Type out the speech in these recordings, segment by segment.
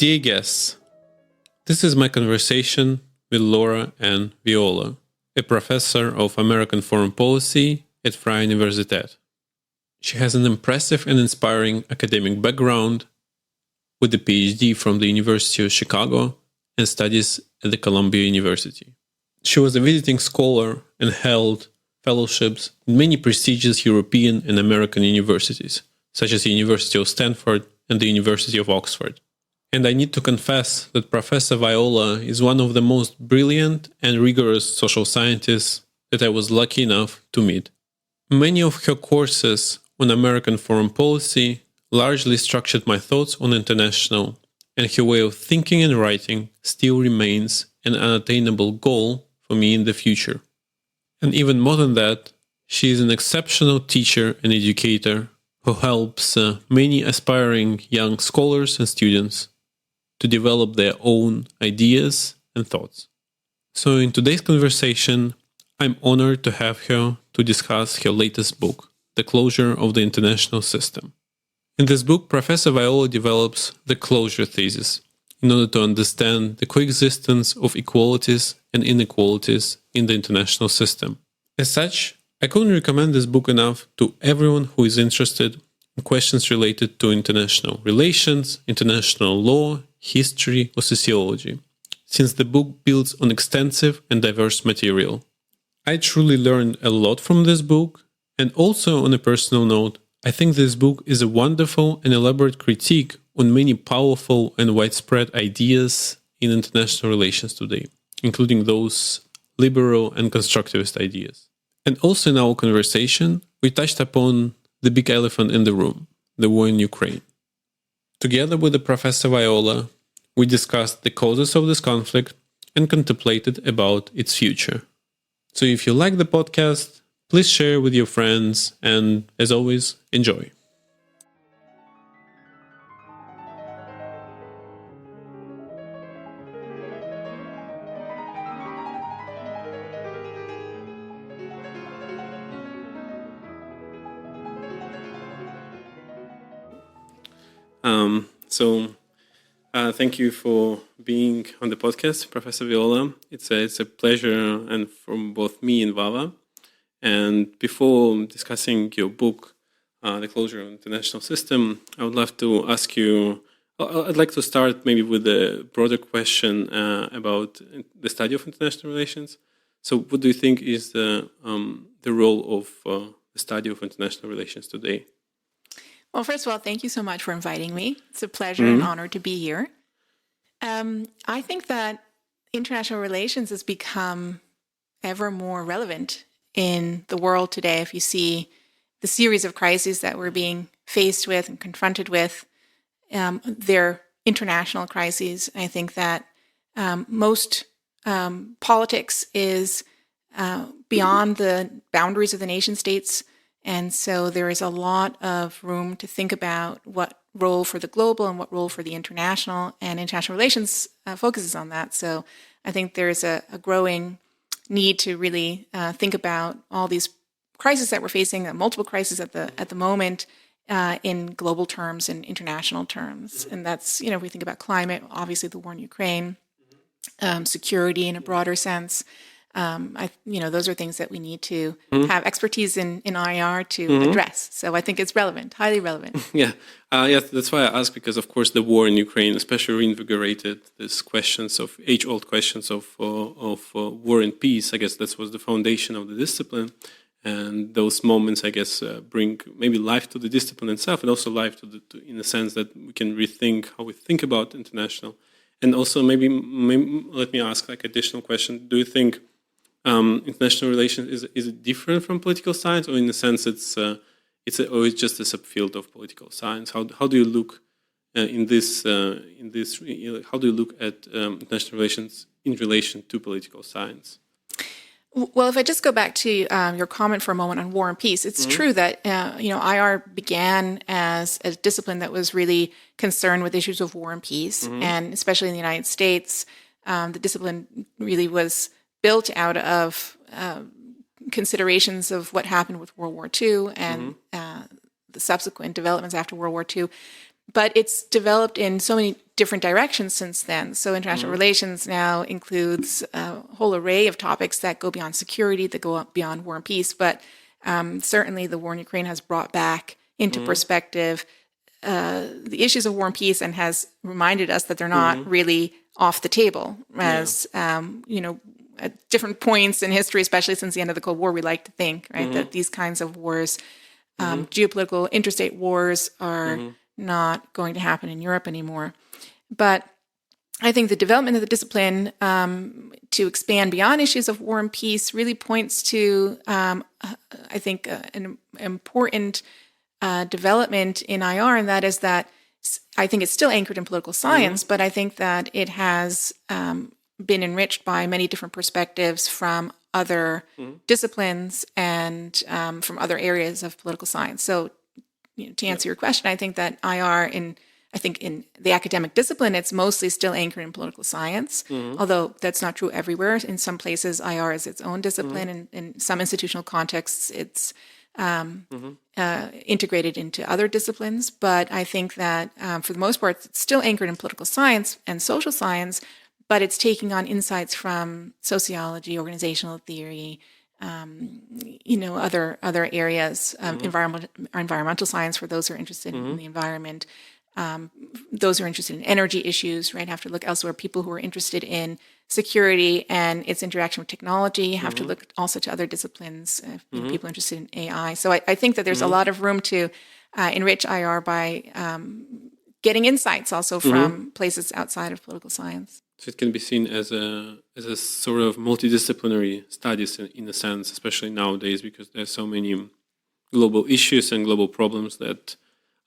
Dear guests, this is my conversation with Lora Anne Viola, a professor of American foreign policy at Freie Universität. She has an impressive and inspiring academic background with a PhD from the University of Chicago and studies at the Columbia University. She was a visiting scholar and held fellowships in many prestigious European and American universities, such as the University of Stanford and the University of Oxford. And I need to confess that Professor Viola is one of the most brilliant and rigorous social scientists that I was lucky enough to meet. Many of her courses on American foreign policy largely structured my thoughts on international, and her way of thinking and writing still remains an unattainable goal for me in the future. And even more than that, she is an exceptional teacher and educator who helps many aspiring young scholars and students to develop their own ideas and thoughts. So in today's conversation, I'm honored to have her to discuss her latest book, The Closure of the International System. In this book, Professor Viola develops the closure thesis in order to understand the coexistence of equalities and inequalities in the international system. As such, I couldn't recommend this book enough to everyone who is interested in questions related to international relations, international law, history, or sociology, since the book builds on extensive and diverse material. I truly learned a lot from this book, and also on a personal note, I think this book is a wonderful and elaborate critique on many powerful and widespread ideas in international relations today, including those liberal and constructivist ideas. And also in our conversation, we touched upon the big elephant in the room, the war in Ukraine. Together with the Professor Viola, we discussed the causes of this conflict and contemplated about its future. So if you like the podcast, please share with your friends and, as always, enjoy. Thank you for being on the podcast, Professor Viola. It's a pleasure, and from both me and Vava. And before discussing your book, The Closure of the International System, I would love to ask you, I'd like to start maybe with a broader question about the study of international relations. So what do you think is the role of the study of international relations today? Well, first of all, thank you so much for inviting me. It's a pleasure and honor to be here. I think that international relations has become ever more relevant in the world today. If you see the series of crises that we're being faced with and confronted with, they're international crises. I think that most politics is beyond the boundaries of the nation states. And so there is a lot of room to think about what role for the global and what role for the international, and international relations focuses on that. So I think there's a growing need to really think about all these crises that we're facing, multiple crises at the moment, in global terms and international terms. And that's, if we think about climate, obviously the war in Ukraine, security in a broader sense. Those are things that we need to have expertise in IR to address. So I think it's relevant, highly relevant. Yes, that's why I asked, because of course the war in Ukraine especially reinvigorated these questions of age-old questions of war and peace. I guess that was the foundation of the discipline, and those moments, I guess, bring maybe life to the discipline itself, and also life to in the sense that we can rethink how we think about international. And also maybe let me ask additional question: do you think international relations is it different from political science, or in a sense it's just a subfield of political science? How do you look in this? How do you look at international relations in relation to political science? Well, if I just go back to your comment for a moment on war and peace, it's true that IR began as a discipline that was really concerned with issues of war and peace, and especially in the United States, the discipline really was built out of considerations of what happened with World War II and the subsequent developments after World War II. But it's developed in so many different directions since then. So international relations now includes a whole array of topics that go beyond security, that go beyond war and peace. But certainly the war in Ukraine has brought back into perspective the issues of war and peace, and has reminded us that they're not really off the table. As at different points in history, especially since the end of the Cold War, we like to think, right, that these kinds of wars, geopolitical interstate wars, are not going to happen in Europe anymore. But I think the development of the discipline to expand beyond issues of war and peace really points to, I think, an important development in IR, and that is that I think it's still anchored in political science, but I think that it has been enriched by many different perspectives from other disciplines and from other areas of political science. So, to answer your question, I think that IR in the academic discipline, it's mostly still anchored in political science, although that's not true everywhere. In some places, IR is its own discipline, and in some institutional contexts, it's integrated into other disciplines. But I think that for the most part, it's still anchored in political science and social science, but it's taking on insights from sociology, organizational theory, other areas, environmental science for those who are interested in the environment, those who are interested in energy issues, right, have to look elsewhere. People who are interested in security and its interaction with technology have to look also to other disciplines, people interested in AI. So I think that there's a lot of room to enrich IR by getting insights also from places outside of political science. So it can be seen as a sort of multidisciplinary studies in a sense, especially nowadays, because there's so many global issues and global problems that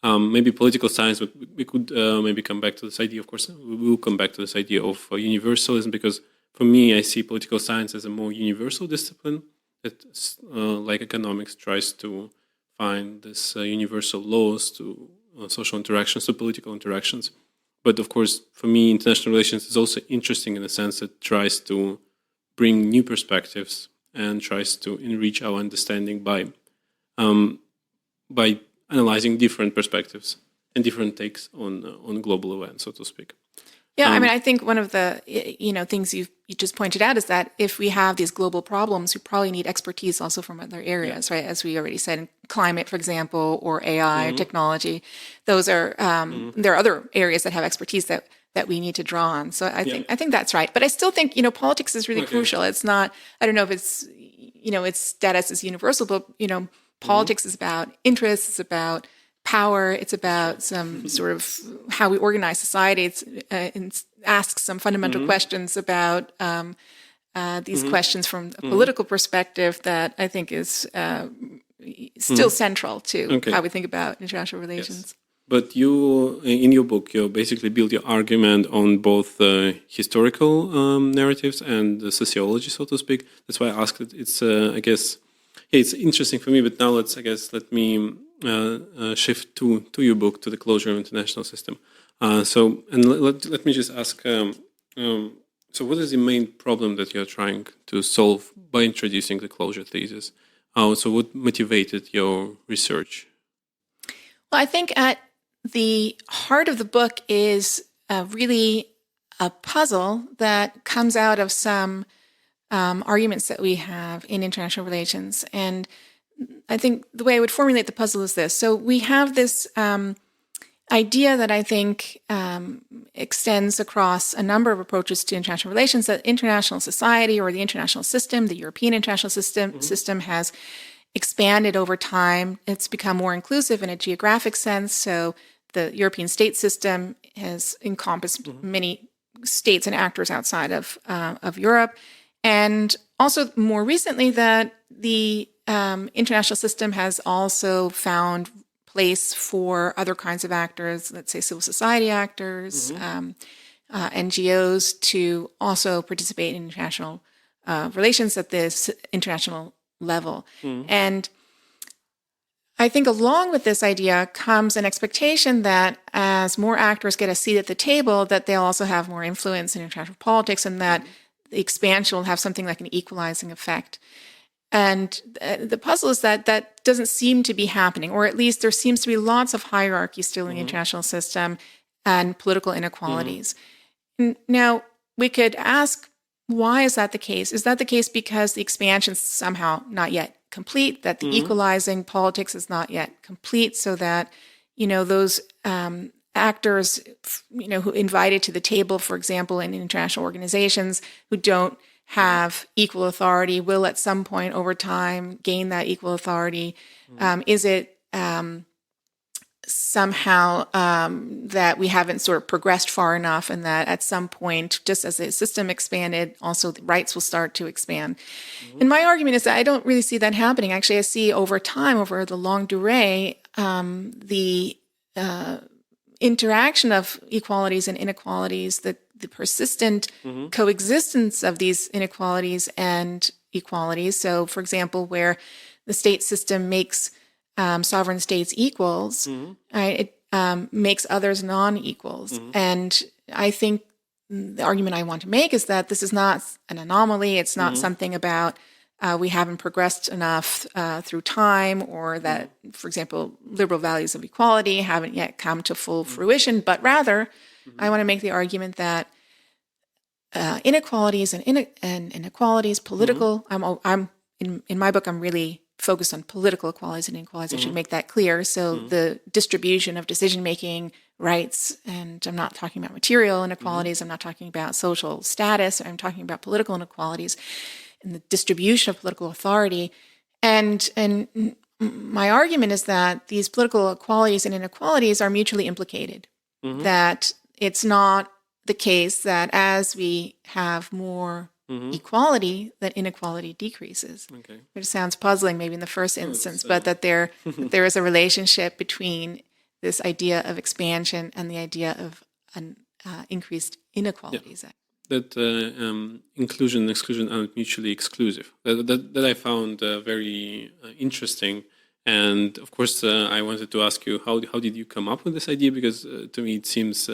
maybe political science, we could maybe come back to this idea. Of course, we will come back to this idea of universalism, because for me, I see political science as a more universal discipline that, like economics, tries to find this universal laws to social interactions, to political interactions. But of course, for me, international relations is also interesting in the sense that it tries to bring new perspectives and tries to enrich our understanding by analyzing different perspectives and different takes on global events, so to speak. Yeah, I think one of the things you just pointed out is that if we have these global problems, we probably need expertise also from other areas, right? As we already said, in climate, for example, or AI or technology, those are there are other areas that have expertise that we need to draw on. So I think that's right. But I still think politics is really crucial. It's not. I don't know if it's its status is universal, but politics is about interests. It's about power. It's about some sort of how we organize society. It asks some fundamental questions about these questions from a political perspective that I think is still central to how we think about international relations. Yes. But you, in your book, you basically build your argument on both historical narratives and the sociology, so to speak. That's why I asked it. It's, I guess, it's interesting for me. But now let me shift to your book, to the closure of international system. Let me just ask. So, what is the main problem that you're trying to solve by introducing the closure thesis? So, what motivated your research? Well, I think at the heart of the book is really a puzzle that comes out of some arguments that we have in international relations. And I think the way I would formulate the puzzle is this. So we have this idea that I think extends across a number of approaches to international relations, that international society or the international system, the European international system has expanded over time. It's become more inclusive in a geographic sense. So the European state system has encompassed many states and actors outside of Europe. And also more recently that the international system has also found place for other kinds of actors, let's say civil society actors, NGOs, to also participate in international relations at this international level. And I think along with this idea comes an expectation that as more actors get a seat at the table, that they'll also have more influence in international politics, and that the expansion will have something like an equalizing effect. And the puzzle is that that doesn't seem to be happening, or at least there seems to be lots of hierarchy still in the international system and political inequalities. Now, we could ask, why is that the case? Is that the case because the expansion is somehow not yet complete, that the equalizing politics is not yet complete, so that, those actors, who invited to the table, for example, in international organizations who don't have equal authority will at some point over time gain that equal authority? Is it somehow that we haven't sort of progressed far enough, and that at some point, just as the system expanded, also the rights will start to expand? And my argument is that I don't really see that happening. Actually, I see over time, over the longue durée, the interaction of equalities and inequalities, the persistent coexistence of these inequalities and equalities. So, for example, where the state system makes sovereign states equals, right, it makes others non-equals. And I think the argument I want to make is that this is not an anomaly. It's not something about we haven't progressed enough through time, or that, for example, liberal values of equality haven't yet come to full fruition, but rather I want to make the argument that inequalities and inequalities, political, I'm in my book, I'm really focused on political equalities and inequalities. I should make that clear. So the distribution of decision-making rights, and I'm not talking about material inequalities, I'm not talking about social status, I'm talking about political inequalities and the distribution of political authority. And my argument is that these political equalities and inequalities are mutually implicated, that it's not the case that as we have more equality, that inequality decreases. Okay. Which sounds puzzling maybe in the first instance, but that there is a relationship between this idea of expansion and the idea of an increased inequalities. Yeah. That inclusion and exclusion aren't mutually exclusive. That I found very interesting. And of course, I wanted to ask you, how did you come up with this idea? Because to me, it seems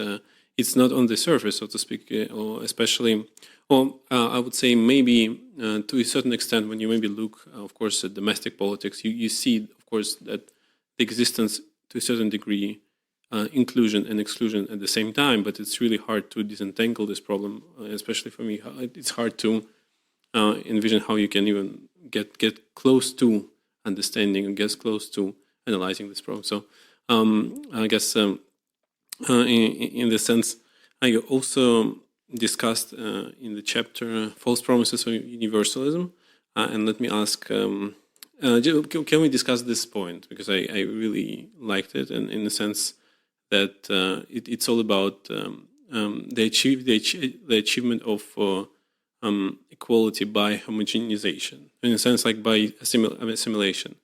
it's not on the surface, so to speak, or especially, or I would say maybe to a certain extent, when you maybe look, of course, at domestic politics, you see, of course, that the existence to a certain degree, inclusion and exclusion at the same time, but it's really hard to disentangle this problem, especially for me. It's hard to envision how you can even get close to understanding and get close to analyzing this problem. So I guess in this sense, I also discussed in the chapter false promises of universalism. And let me ask, can we discuss this point? Because I really liked it, and in the sense that it's all about the achievement of equality by homogenization, in a sense, like by assimilation.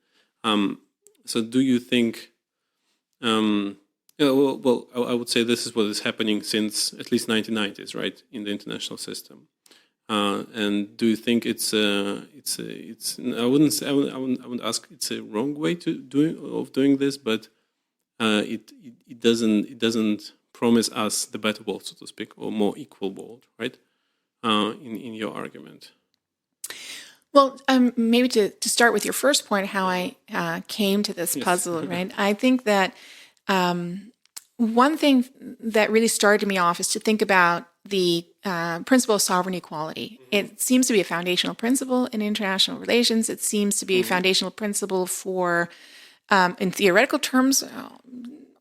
So do you think, well, I would say this is what is happening since at least 1990s, right, in the international system. And do you think it's I wouldn't ask it's a wrong way of doing this, but it doesn't promise us the better world, so to speak, or more equal world, right? In your argument. Well, maybe to start with your first point, how I came to this puzzle, right? I think that one thing that really started me off is to think about the principle of sovereign equality. It seems to be a foundational principle in international relations. It seems to be a foundational principle for, in theoretical terms,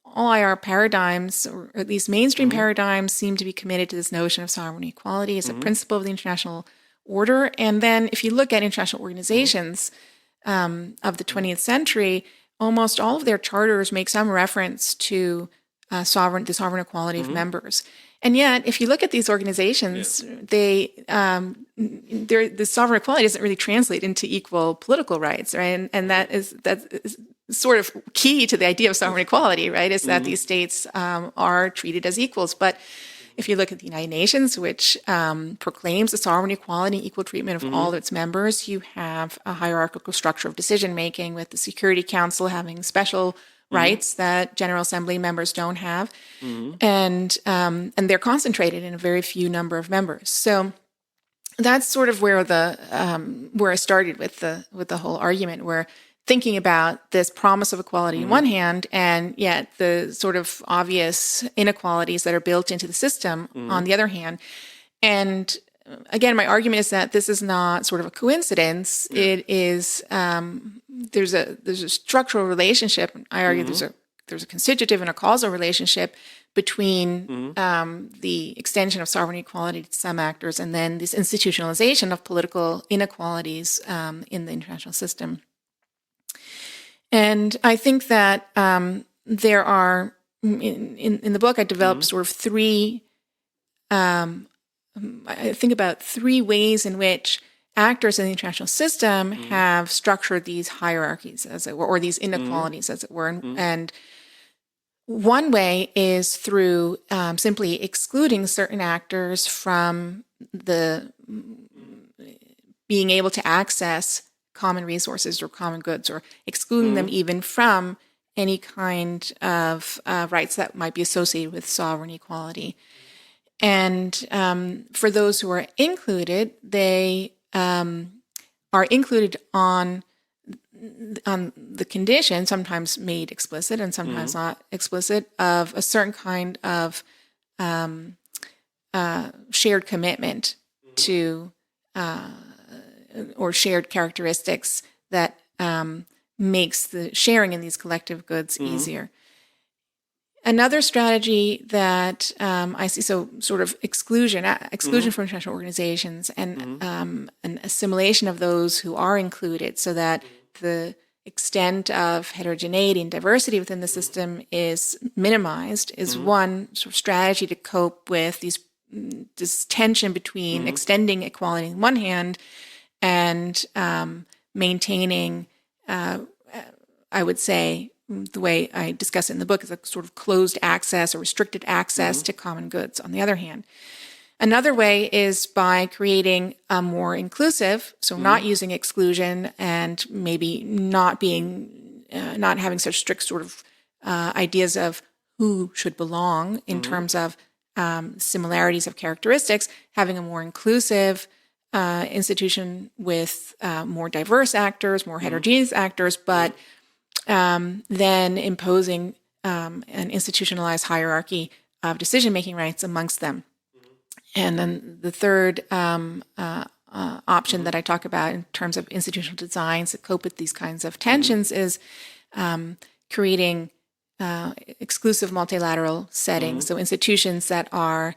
all IR paradigms, or at least mainstream paradigms, seem to be committed to this notion of sovereign equality as a principle of the international order. And then if you look at international organizations of the 20th century, almost all of their charters make some reference to the sovereign equality of members. And yet, if you look at these organizations, the sovereign equality doesn't really translate into equal political rights, right? And that's sort of key to the idea of sovereign equality, right? Is that these states are treated as equals. But if you look at the United Nations, which proclaims the sovereign equality and equal treatment of all its members, you have a hierarchical structure of decision-making with the Security Council having special rights that General Assembly members don't have. And they're concentrated in a very few number of members. So that's sort of where where I started with the whole argument, where thinking about this promise of equality on one hand, and yet the sort of obvious inequalities that are built into the system on the other hand. And again, my argument is that this is not sort of a coincidence. It is there's a structural relationship. I argue there's a constitutive and a causal relationship between the extension of sovereign equality to some actors and then this institutionalization of political inequalities in the international system. And I think that there are, in the book, I developed sort of three, I think about three ways in which actors in the international system have structured these hierarchies, as it were, or these inequalities, as it were. And one way is through simply excluding certain actors from the being able to access common resources or common goods, or excluding them even from any kind of rights that might be associated with sovereign equality. And for those who are included, they are included on the condition, sometimes made explicit and sometimes not explicit, of a certain kind of shared commitment to or shared characteristics that makes the sharing in these collective goods easier. Another strategy that I see, so sort of exclusion from international organizations and an assimilation of those who are included, so that the extent of heterogeneity and diversity within the system is minimized, is one sort of strategy to cope with this tension between extending equality on one hand and maintaining, I would say, the way I discuss it in the book, is a sort of closed access or restricted access to common goods on the other hand. Another way is by creating a more inclusive, so not using exclusion and maybe not having such strict sort of ideas of who should belong in terms of similarities of characteristics, having a more inclusive institution with more diverse actors, more heterogeneous actors, but then imposing an institutionalized hierarchy of decision-making rights amongst them. And then the third option that I talk about in terms of institutional designs to cope with these kinds of tensions is creating exclusive multilateral settings, so institutions that are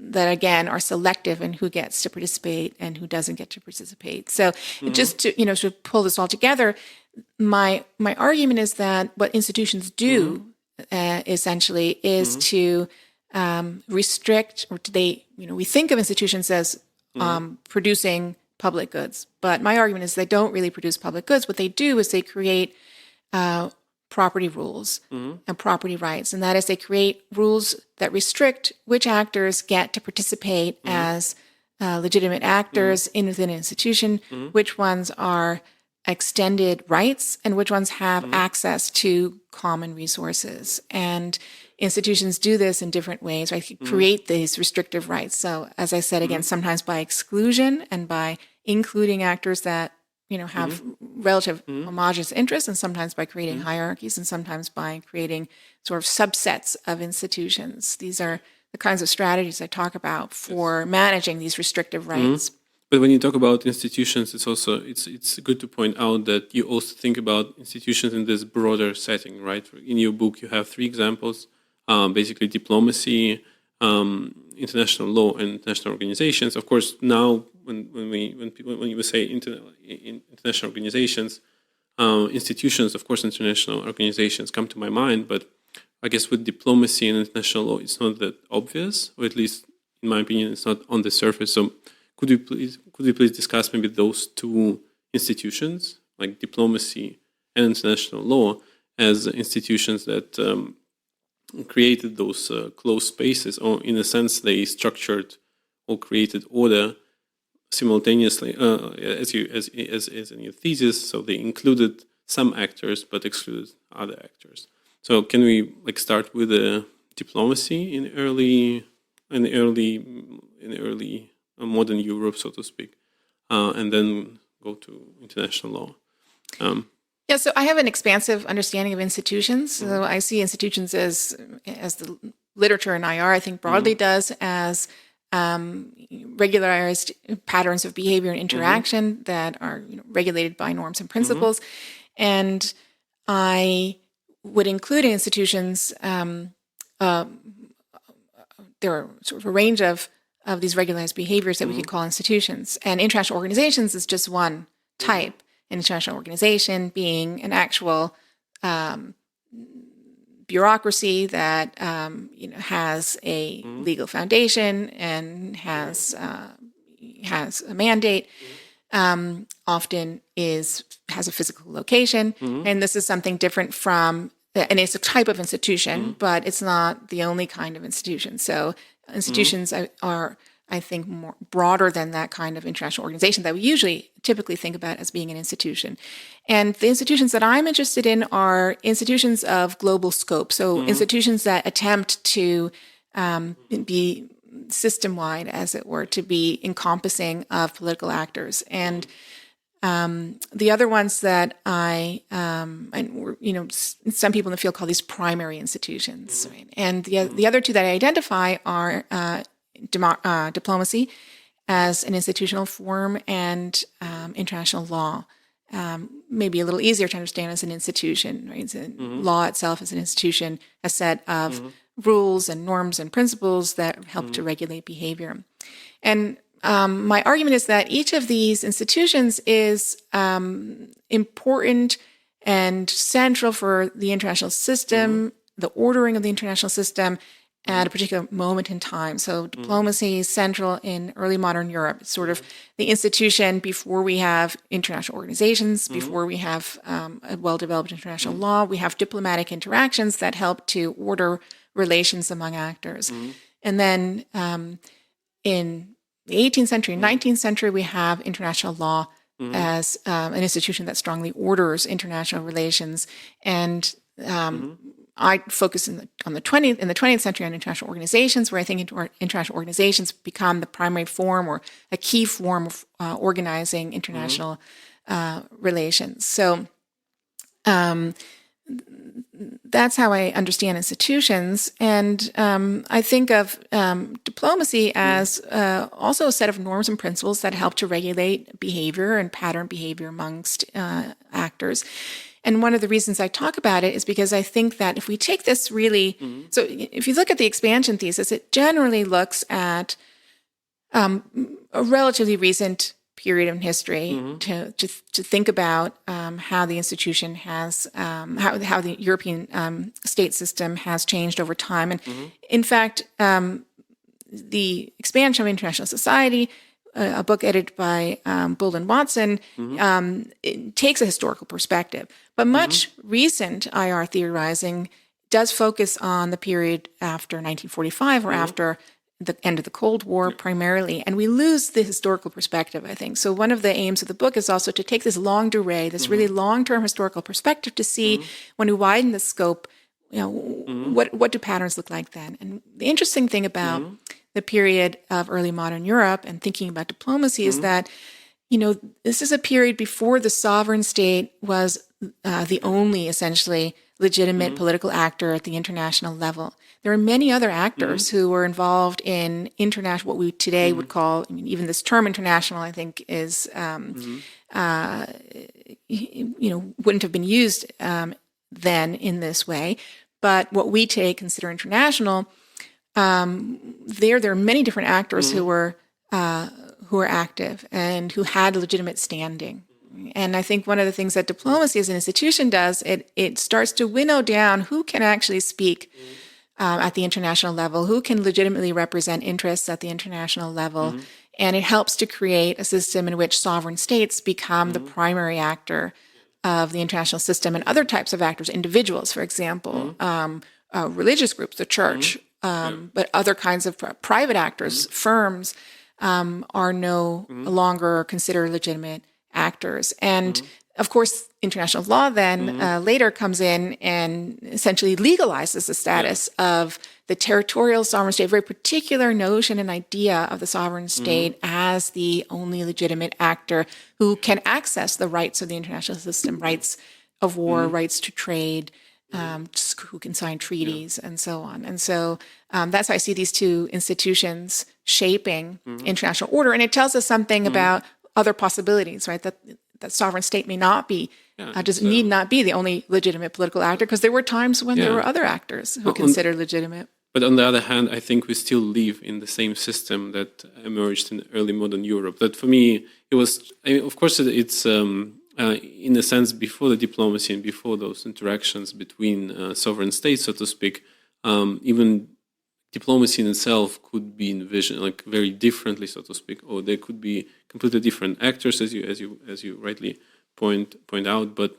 that again are selective in who gets to participate and who doesn't get to participate. So just to pull this all together, my argument is that what institutions do essentially is to restrict, or we think of institutions as producing public goods, but my argument is they don't really produce public goods. What they do is they create property rules and property rights, and that is they create rules that restrict which actors get to participate as legitimate actors within an institution, which ones are extended rights, and which ones have access to common resources. And institutions do this in different ways, right? Create these restrictive rights. So as I said, again, sometimes by exclusion and by including actors that have relative homogeneous interests, and sometimes by creating hierarchies, and sometimes by creating sort of subsets of institutions. These are the kinds of strategies I talk about for managing these restrictive rights. But when you talk about institutions, it's good to point out that you also think about institutions in this broader setting, right? In your book, you have 3 examples: basically diplomacy, international law, and international organizations. Of course, now when you say international organizations, institutions, of course, international organizations come to my mind. But I guess with diplomacy and international law, it's not that obvious, or at least in my opinion, it's not on the surface. So could you please discuss maybe those 2 institutions, like diplomacy and international law, as institutions that created those closed spaces, or in a sense they structured or created order simultaneously, as in your thesis. So they included some actors but excluded other actors. So can we start with the diplomacy in early in the early modern Europe, so to speak, and then go to international law. Yeah, so I have an expansive understanding of institutions. So I see institutions as the literature in IR, I think, broadly does, as regularized patterns of behavior and interaction that are regulated by norms and principles. And I would include in institutions, there are sort of a range of these regularized behaviors that we could call institutions. And international organizations is just one type. An international organization being an actual bureaucracy that has a legal foundation and has a mandate. Often has a physical location, and this is something different from, and it's a type of institution, but it's not the only kind of institution. So institutions are, I think, more broader than that kind of international organization that we typically think about as being an institution. And the institutions that I'm interested in are institutions of global scope. So institutions that attempt to be system-wide, as it were, to be encompassing of political actors. And the other ones that some people in the field call these primary institutions. Right? And the other two that I identify are diplomacy as an institutional form and international law. Maybe a little easier to understand as an institution. Right? Law itself as an institution, a set of rules and norms and principles that help to regulate behavior. And my argument is that each of these institutions is important and central for the international system, the ordering of the international system, at a particular moment in time. So diplomacy is central in early modern Europe. It's sort of the institution before we have international organizations, before we have a well-developed international law. We have diplomatic interactions that help to order relations among actors. And then in the 18th century, 19th century, we have international law as an institution that strongly orders international relations. And I focus in the 20th century on international organizations, where I think international organizations become the primary form or a key form of organizing international relations. So that's how I understand institutions. And I think of diplomacy as also a set of norms and principles that help to regulate behavior and pattern behavior amongst actors. And one of the reasons I talk about it is because I think that if we take this really, so if you look at the expansion thesis, it generally looks at a relatively recent period in history to think about how the institution has, how the European state system has changed over time. And in fact, the expansion of international society, a book edited by Bull and Watson, it takes a historical perspective. But much recent IR theorizing does focus on the period after 1945 or after the end of the Cold War primarily, and we lose the historical perspective, I think. So one of the aims of the book is also to take this longue durée, this really long-term historical perspective to see, when we widen the scope, what do patterns look like then? And the interesting thing about the period of early modern Europe and thinking about diplomacy is that, this is a period before the sovereign state was the only, essentially, legitimate political actor at the international level. There are many other actors who were involved in international, what we today would call, even this term international, I think, is, wouldn't have been used then in this way. But what we today consider international, there are many different actors who were active and who had legitimate standing. And I think one of the things that diplomacy as an institution does, it starts to winnow down who can actually speak at the international level, who can legitimately represent interests at the international level. And it helps to create a system in which sovereign states become the primary actor of the international system, and other types of actors, individuals, for example, religious groups, the church, but other kinds of private actors, firms, are no longer considered legitimate actors. And of course, international law then later comes in and essentially legalizes the status of the territorial sovereign state, a very particular notion and idea of the sovereign state as the only legitimate actor who can access the rights of the international system, rights of war, rights to trade, who can sign treaties, and so on. And so that's how I see these two institutions shaping international order. And it tells us something about other possibilities, right? That sovereign state may not be, need not be the only legitimate political actor, because there were times when there were other actors who considered legitimate. But on the other hand, I think we still live in the same system that emerged in early modern Europe. That for me, it was, of course, it's in a sense before the diplomacy and before those interactions between sovereign states, so to speak, even diplomacy in itself could be envisioned like very differently, so to speak, or there could be completely different actors, as you rightly point out. But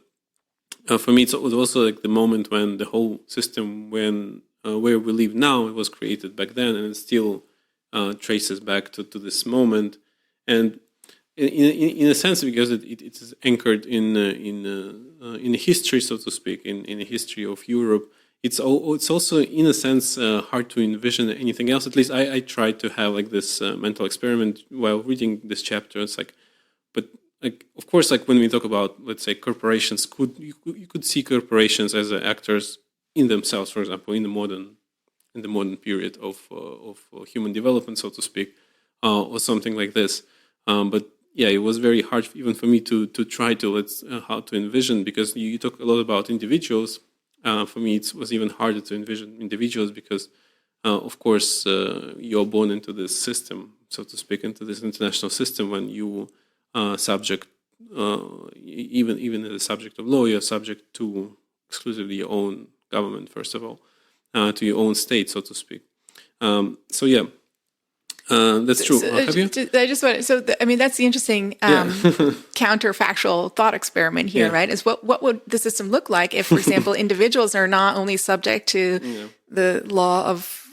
for me, it was also like the moment when the whole system, where we live now, it was created back then, and it still traces back to this moment. And in a sense, because it is anchored in history, so to speak, in the history of Europe, it's also in a sense hard to envision anything else. At least I tried to have like this mental experiment while reading this chapter. It's like, but like of course, like when we talk about, let's say, corporations, you could see corporations as actors in themselves, for example, in the modern period of human development, so to speak, or something like this. But yeah, it was very hard even for me to try to how to envision, because you talk a lot about individuals. For me, it was even harder to envision individuals because, of course, you're born into this system, so to speak, into this international system when you subject, even as a subject of law, you're subject to exclusively your own government, first of all, to your own state, so to speak. So yeah, that's true. Have you? I just want that's the interesting counterfactual thought experiment here, right? Is what would the system look like if, for example, individuals are not only subject to the law of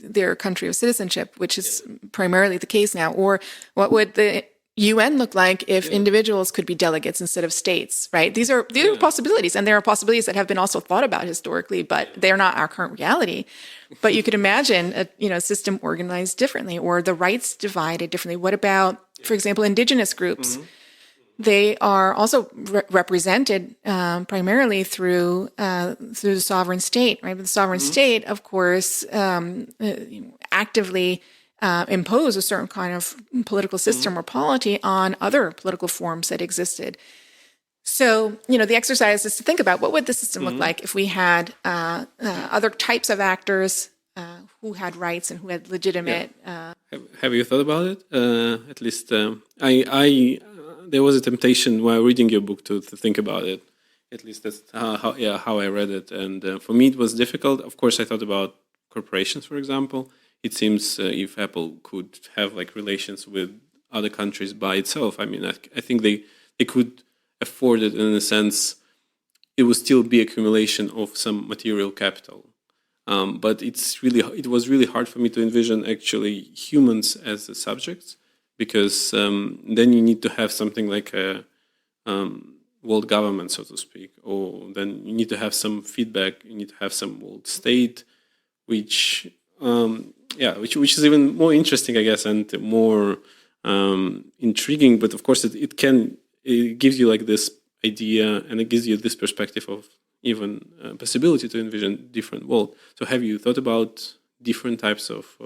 their country of citizenship, which is primarily the case now, or what would the UN look like if individuals could be delegates instead of states, right? These are possibilities, and there are possibilities that have been also thought about historically, but they're not our current reality. But you could imagine a system organized differently, or the rights divided differently. What about, for example, indigenous groups? They are also represented primarily through the sovereign state, right? But the sovereign state, of course, actively impose a certain kind of political system or polity on other political forms that existed. So, the exercise is to think about what would the system look like if we had other types of actors who had rights and who had legitimate. Have you thought about it? At least there was a temptation while reading your book to think about it. At least that's how I read it. And for me, it was difficult. Of course, I thought about corporations, for example. It seems if Apple could have like relations with other countries by itself, I mean, I think they could afford it in a sense. It would still be accumulation of some material capital. But it was really hard for me to envision actually humans as the subjects, because then you need to have something like a world government, so to speak, or then you need to have some feedback. You need to have some world state, which is even more interesting, I guess, and more intriguing. But of course, it gives you like this idea, and it gives you this perspective of even possibility to envision different world. So have you thought about different types of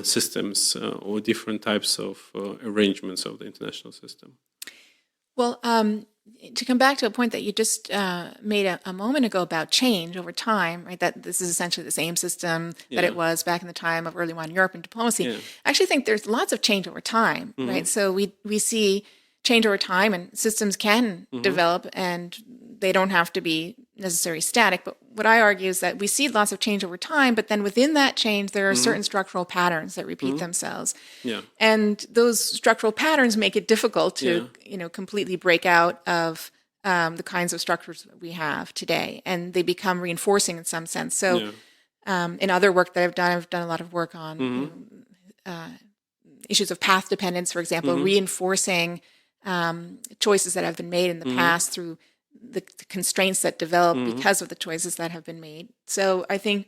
systems or different types of arrangements of the international system? Well, to come back to a point that you just made a moment ago about change over time, right? That this is essentially the same system that it was back in the time of early modern Europe and diplomacy. I actually think there's lots of change over time, right? So we see change over time, and systems can develop, and they don't have to be necessarily static. But what I argue is that we see lots of change over time, but then within that change, there are certain structural patterns that repeat themselves. And those structural patterns make it difficult to, completely break out of the kinds of structures that we have today. And they become reinforcing in some sense. So in other work that I've done a lot of work on issues of path dependence, for example, reinforcing choices that have been made in the past through the constraints that develop because of the choices that have been made. So I think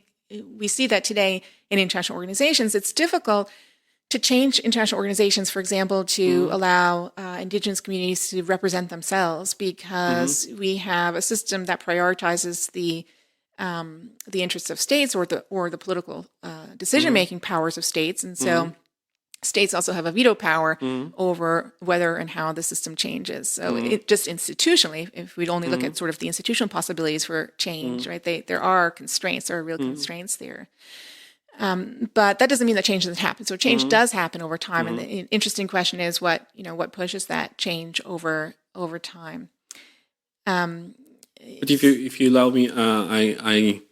we see that today in international organizations. It's difficult to change international organizations, for example, to allow indigenous communities to represent themselves, because we have a system that prioritizes the interests of states or the political decision-making powers of states, and so states also have a veto power over whether and how the system changes. So it just institutionally, if we'd only look at sort of the institutional possibilities for change, right? There are constraints, there are real constraints there. But that doesn't mean that change doesn't happen. So change does happen over time, and the interesting question is what pushes that change over time. But if you allow me, I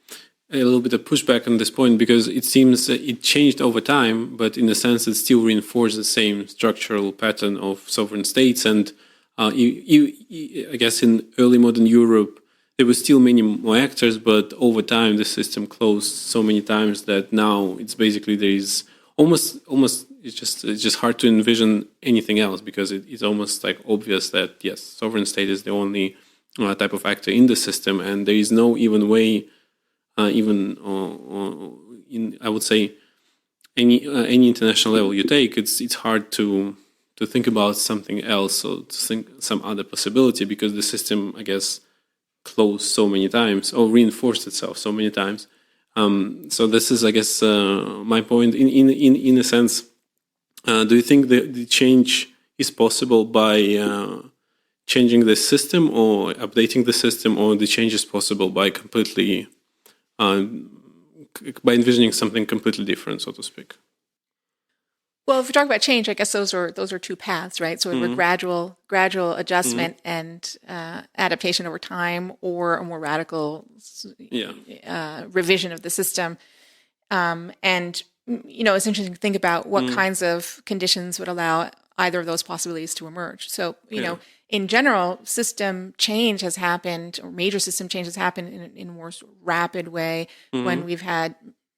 a little bit of pushback on this point, because it seems it changed over time, but in a sense it still reinforced the same structural pattern of sovereign states. And I guess in early modern Europe, there were still many more actors, but over time the system closed so many times that now it's basically there is almost it's just hard to envision anything else, because it's almost like obvious that yes, sovereign state is the only type of actor in the system, and there is no even way. In I would say any international level you take, it's hard to think about something else or to think some other possibility, because the system, I guess, closed so many times or reinforced itself so many times. So this is, I guess, my point. In a sense, do you think the change is possible by changing the system or updating the system, or the change is possible by completely by envisioning something completely different, so to speak? Well, if we talk about change, I guess those are two paths, right? So we're gradual adjustment and adaptation over time, or a more radical revision of the system. And it's interesting to think about what kinds of conditions would allow either of those possibilities to emerge. So in general, system change has happened, or major system change has happened in a more rapid way when we've had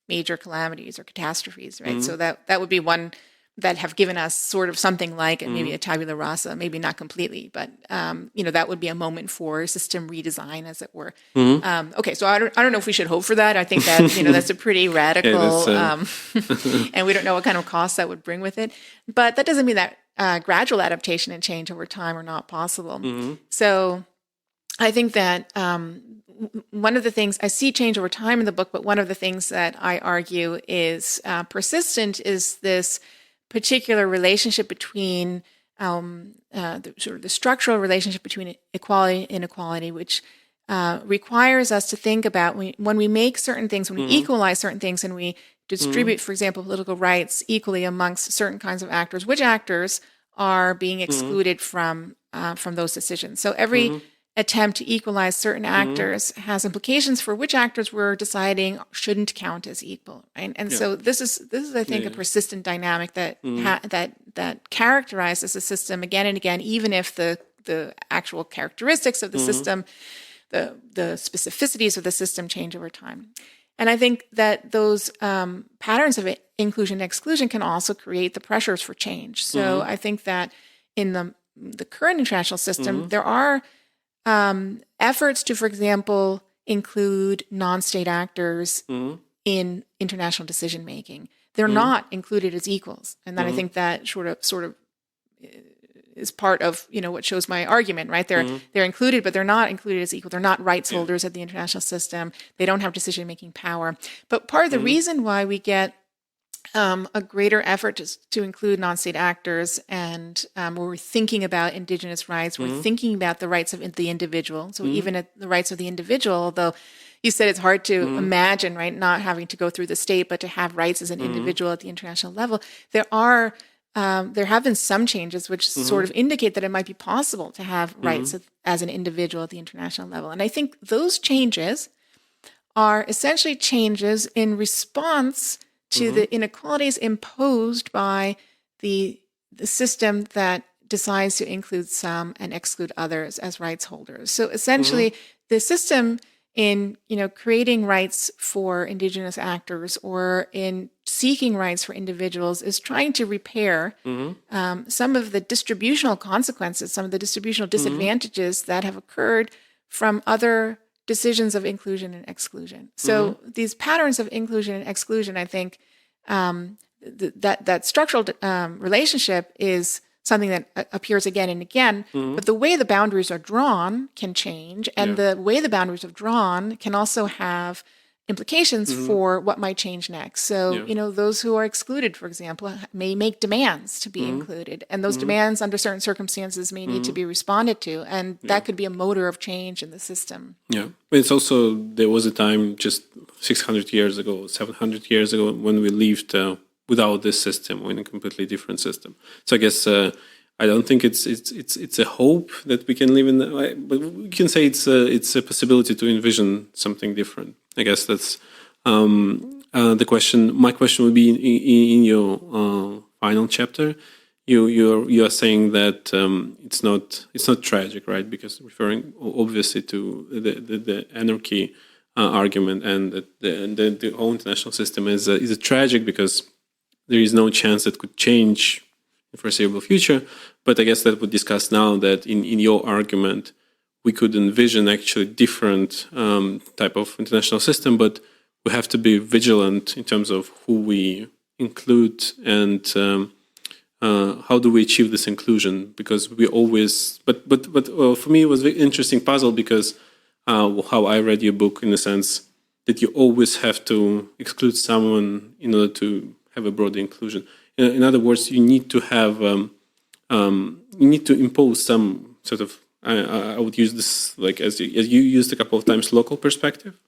major calamities or catastrophes, right? So that would be one that have given us sort of something like maybe a tabula rasa, maybe not completely, but that would be a moment for system redesign, as it were. Okay, so I don't know if we should hope for that. I think that that's a pretty radical, and we don't know what kind of costs that would bring with it. But that doesn't mean that gradual adaptation and change over time are not possible. So I think that one of the things, I see change over time in the book, but one of the things that I argue is persistent is this particular relationship between the structural relationship between equality and inequality, which requires us to think about when we make certain things, when we equalize certain things, and we distribute, for example, political rights equally amongst certain kinds of actors, which actors are being excluded from those decisions. So every attempt to equalize certain actors has implications for which actors we're deciding shouldn't count as equal, right? And so this is I think a persistent dynamic that that characterizes the system again and again, even if the actual characteristics of the system, the specificities of the system change over time. And I think that those patterns of inclusion and exclusion can also create the pressures for change. So I think that in the current international system, there are efforts to, for example, include non-state actors in international decision making. They're not included as equals, and then I think that sort of is part of what shows my argument, right? They're included, but they're not included as equal. They're not rights holders at the international system. They don't have decision making power. But part of the reason why we get a greater effort to include non-state actors, and where we're thinking about indigenous rights, we're thinking about the rights of the individual. So even at the rights of the individual, although you said it's hard to imagine, right, not having to go through the state, but to have rights as an individual at the international level, there have been some changes which sort of indicate that it might be possible to have rights as an individual at the international level. And I think those changes are essentially changes in response to the inequalities imposed by the system that decides to include some and exclude others as rights holders. So essentially, the system in creating rights for indigenous actors or in seeking rights for individuals is trying to repair some of the distributional consequences, some of the distributional disadvantages that have occurred from other decisions of inclusion and exclusion. So these patterns of inclusion and exclusion, I think, that structural relationship is something that appears again and again, but the way the boundaries are drawn can change, and the way the boundaries are drawn can also have implications for what might change next. So, those who are excluded, for example, may make demands to be included, and those demands under certain circumstances may need to be responded to, and that could be a motor of change in the system. Yeah, but it's also, there was a time just 600 years ago, 700 years ago, when we lived without this system, or in a completely different system. So I guess I don't think it's a hope that we can live in that way, but we can say it's a possibility to envision something different. I guess that's the question. My question would be in your final chapter. You are saying that it's not tragic, right? Because referring obviously to the anarchy argument, and that the whole international system is a tragic because there is no chance that could change in the foreseeable future. But I guess that would discuss now that in your argument, we could envision actually different type of international system, but we have to be vigilant in terms of who we include and how do we achieve this inclusion? Because we always, but for me it was a very interesting puzzle, because how I read your book, in the sense that you always have to exclude someone in order to have a broader inclusion. In other words, you need to have you need to impose some sort of, I would use this, like as you used a couple of times, local perspective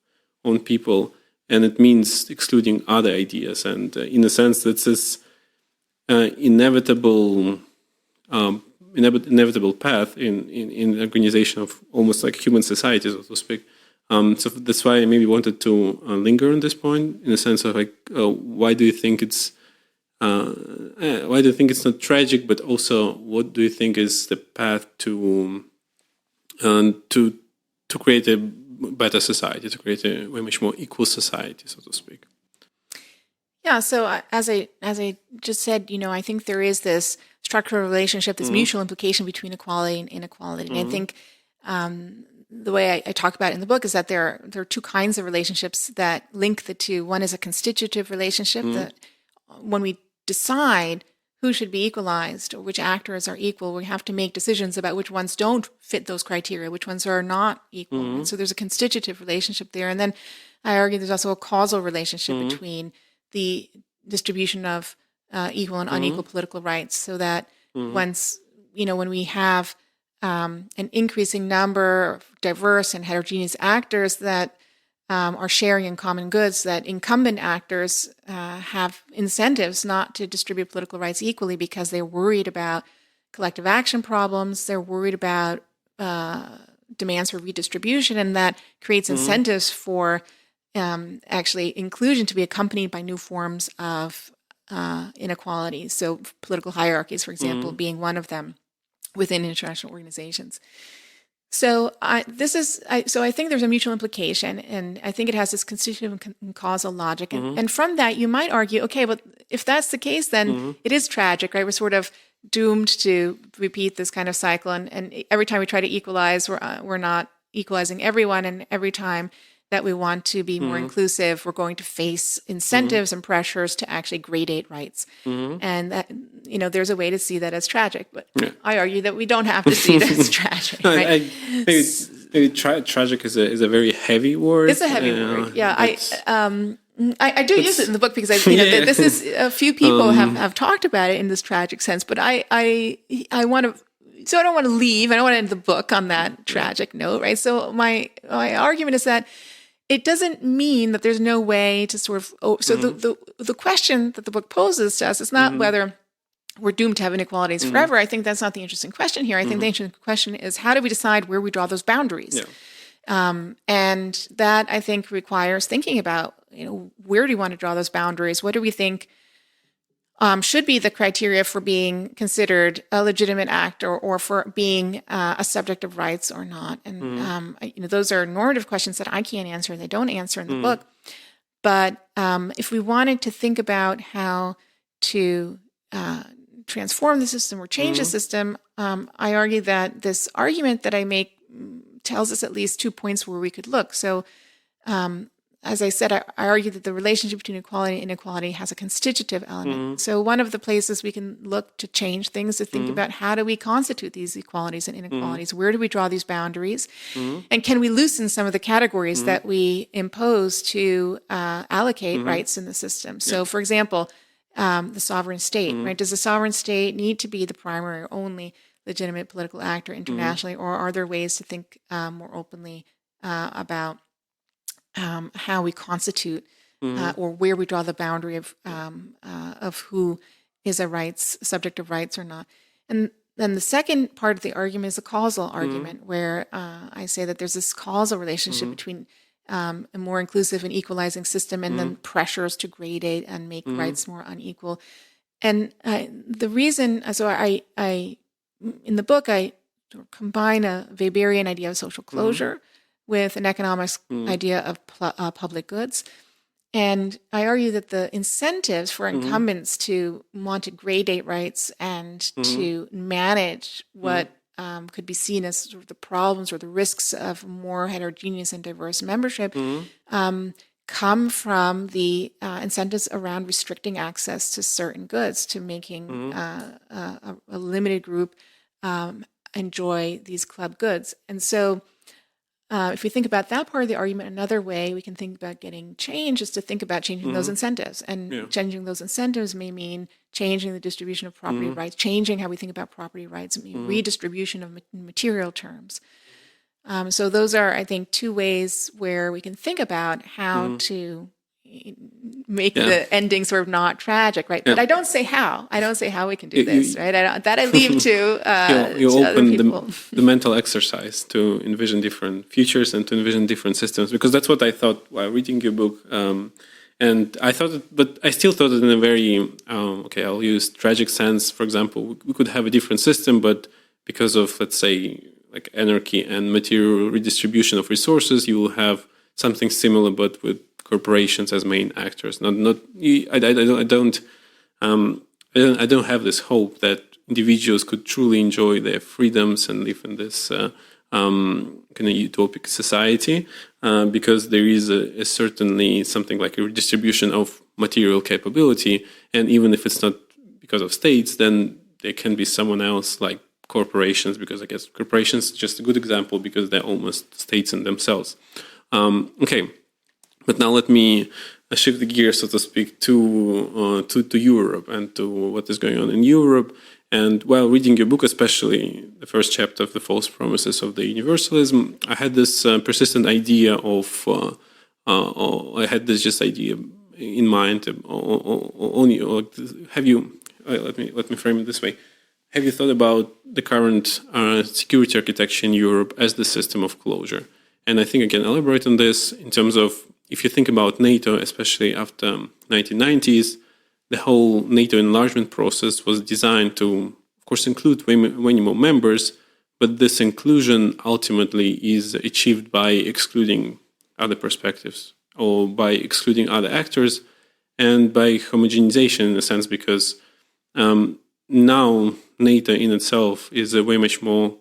on people, and it means excluding other ideas. And in a sense, that's this inevitable path in the organization of almost like human society, so to speak. So that's why I maybe wanted to linger on this point, in the sense of like, why do you think it's not tragic, but also what do you think is the path to create a better society, to create a way much more equal society, so to speak? Yeah. So as I just said, I think there is this structural relationship, this mutual implication between equality and inequality, and I think the way I talk about it in the book is that there are two kinds of relationships that link the two. One is a constitutive relationship that when we decide who should be equalized or which actors are equal, we have to make decisions about which ones don't fit those criteria, which ones are not equal. And so there's a constitutive relationship there. And then I argue there's also a causal relationship between the distribution of equal and unequal political rights, so that once, when we have an increasing number of diverse and heterogeneous actors that are sharing in common goods, that incumbent actors have incentives not to distribute political rights equally because they're worried about collective action problems, they're worried about demands for redistribution, and that creates incentives for actually inclusion to be accompanied by new forms of inequalities. So political hierarchies, for example, being one of them within international organizations. So I think there's a mutual implication, and I think it has this constitutive and causal logic. And from that, you might argue, okay, but if that's the case, then it is tragic, right? We're sort of doomed to repeat this kind of cycle, and every time we try to equalize, we're not equalizing everyone, and every time that we want to be more inclusive, we're going to face incentives and pressures to actually gradate rights. And that, there's a way to see that as tragic, but I argue that we don't have to see it as tragic. Right? Maybe tragic is a very heavy word. It's a heavy word. Yeah, I do use it in the book because this is a few people have talked about it in this tragic sense, but I want to. So I don't want to leave. I don't want to end the book on that tragic note, right? So my argument is that it doesn't mean that there's no way to sort of. So the question that the book poses to us is not whether we're doomed to have inequalities forever. I think that's not the interesting question here. I think the interesting question is, how do we decide where we draw those boundaries? Yeah. And that, I think, requires thinking about, where do we want to draw those boundaries? What do we think should be the criteria for being considered a legitimate act or for being a subject of rights or not. And those are normative questions that I can't answer. They don't answer in the book. But if we wanted to think about how to transform the system or change the system, I argue that this argument that I make tells us at least 2 points where we could look. So, as I said, I argue that the relationship between equality and inequality has a constitutive element. So one of the places we can look to change things to think about how do we constitute these equalities and inequalities? Where do we draw these boundaries? And can we loosen some of the categories that we impose to allocate rights in the system? So, for example, the sovereign state, right? Does the sovereign state need to be the primary or only legitimate political actor internationally, or are there ways to think more openly about how we constitute or where we draw the boundary of who is a subject of rights or not? And then the second part of the argument is a causal argument, where I say that there's this causal relationship between a more inclusive and equalizing system and then pressures to gradate and make rights more unequal. And the reason, so I in the book, I combine a Weberian idea of social closure with an economics idea of public goods. And I argue that the incentives for incumbents to want to gradate rights and to manage what could be seen as sort of the problems or the risks of more heterogeneous and diverse membership come from the incentives around restricting access to certain goods, to making a limited group enjoy these club goods. And so if we think about that part of the argument, another way we can think about getting change is to think about changing those incentives. And changing those incentives may mean changing the distribution of property rights, changing how we think about property rights, redistribution of material terms. So those are, I think, 2 ways where we can think about how to make the ending sort of not tragic, right? But I don't say how. I don't say how we can do this, right? I leave to you to open other people. the mental exercise to envision different futures and to envision different systems, because that's what I thought while reading your book. And I thought, but I still thought it in a very, I'll use tragic sense. For example, we could have a different system, but because of, let's say, like anarchy and material redistribution of resources, you will have something similar, but with corporations as main actors. I don't have this hope that individuals could truly enjoy their freedoms and live in this kind of utopic society, because there is a certainly something like a redistribution of material capability, and even if it's not because of states, then there can be someone else like corporations, because I guess corporations is just a good example because they're almost states in themselves. But now let me shift the gears, so to speak, to Europe and to what is going on in Europe. And while reading your book, especially the first chapter of The False Promises of the Universalism, I had this persistent idea of, I had this just idea in mind. Let me frame it this way. Have you thought about the current security architecture in Europe as the system of closure? And I think I can elaborate on this in terms of, if you think about NATO, especially after 1990s, the whole NATO enlargement process was designed to, of course, include many more members, but this inclusion ultimately is achieved by excluding other perspectives or by excluding other actors and by homogenization in a sense, because now NATO in itself is a way much more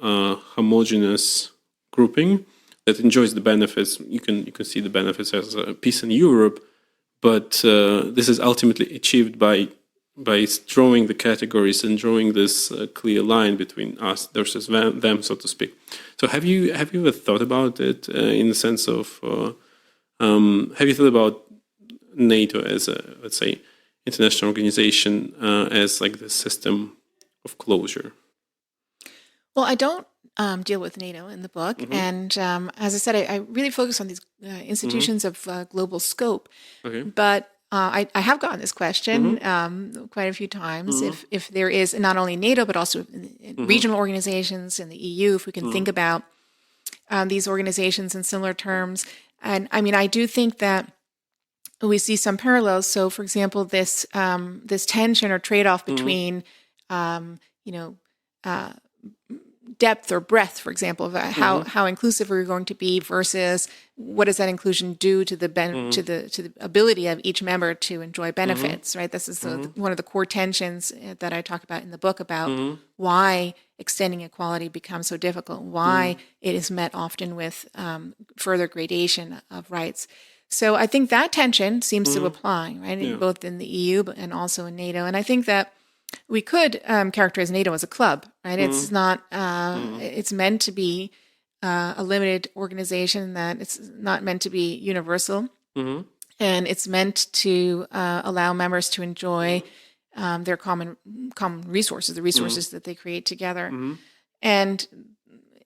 homogeneous grouping that enjoys the benefits. You can see the benefits as peace in Europe, but this is ultimately achieved by drawing the categories and drawing this clear line between us versus them, so to speak. So have you ever thought about it in the sense of have you thought about NATO as a, let's say, international organization as like the system of closure? Well, I don't deal with NATO in the book. And as I said, I really focus on these institutions of global scope. But I have gotten this question quite a few times. If there is not only NATO, but also in regional organizations in the EU, if we can think about these organizations in similar terms. And I mean, I do think that we see some parallels. So, for example, this this tension or trade-off between, depth or breadth, for example, of how inclusive are we going to be versus what does that inclusion do to the to the ability of each member to enjoy benefits, right? This is one of the core tensions that I talk about in the book about why extending equality becomes so difficult, why it is met often with further gradation of rights. So I think that tension seems to apply, right, both in the EU and also in NATO. And I think that we could characterize NATO as a club, right? It's not. It's meant to be a limited organization. That it's not meant to be universal, and it's meant to allow members to enjoy their common resources, the resources that they create together. And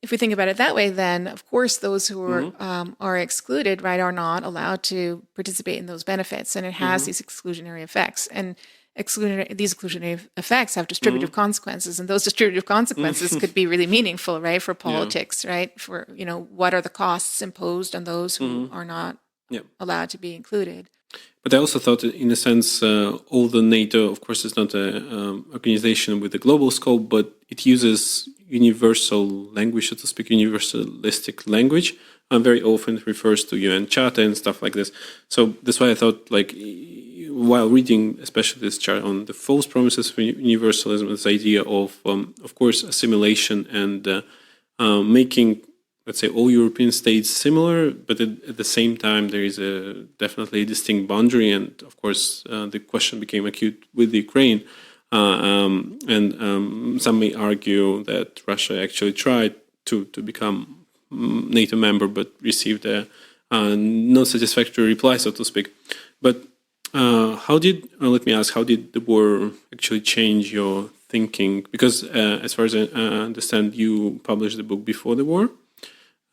if we think about it that way, then of course those who are excluded, right, are not allowed to participate in those benefits, and it has these exclusionary effects. And these exclusionary effects have distributive consequences, and those distributive consequences could be really meaningful, right, for politics, right? For, what are the costs imposed on those who are not allowed to be included? But I also thought, in a sense, although NATO, of course, is not an organization with a global scope, but it uses universal language, so to speak, universalistic language. Very often it refers to UN Charter and stuff like this. So that's why I thought, while reading, especially this chart on the false promises for universalism, this idea of course, assimilation and making, let's say, all European states similar, but at the same time, there is definitely a distinct boundary. And of course, the question became acute with the Ukraine. And some may argue that Russia actually tried to become NATO member, but received a not satisfactory reply, so to speak. But let me ask, how did the war actually change your thinking? Because as far as I understand, you published the book before the war.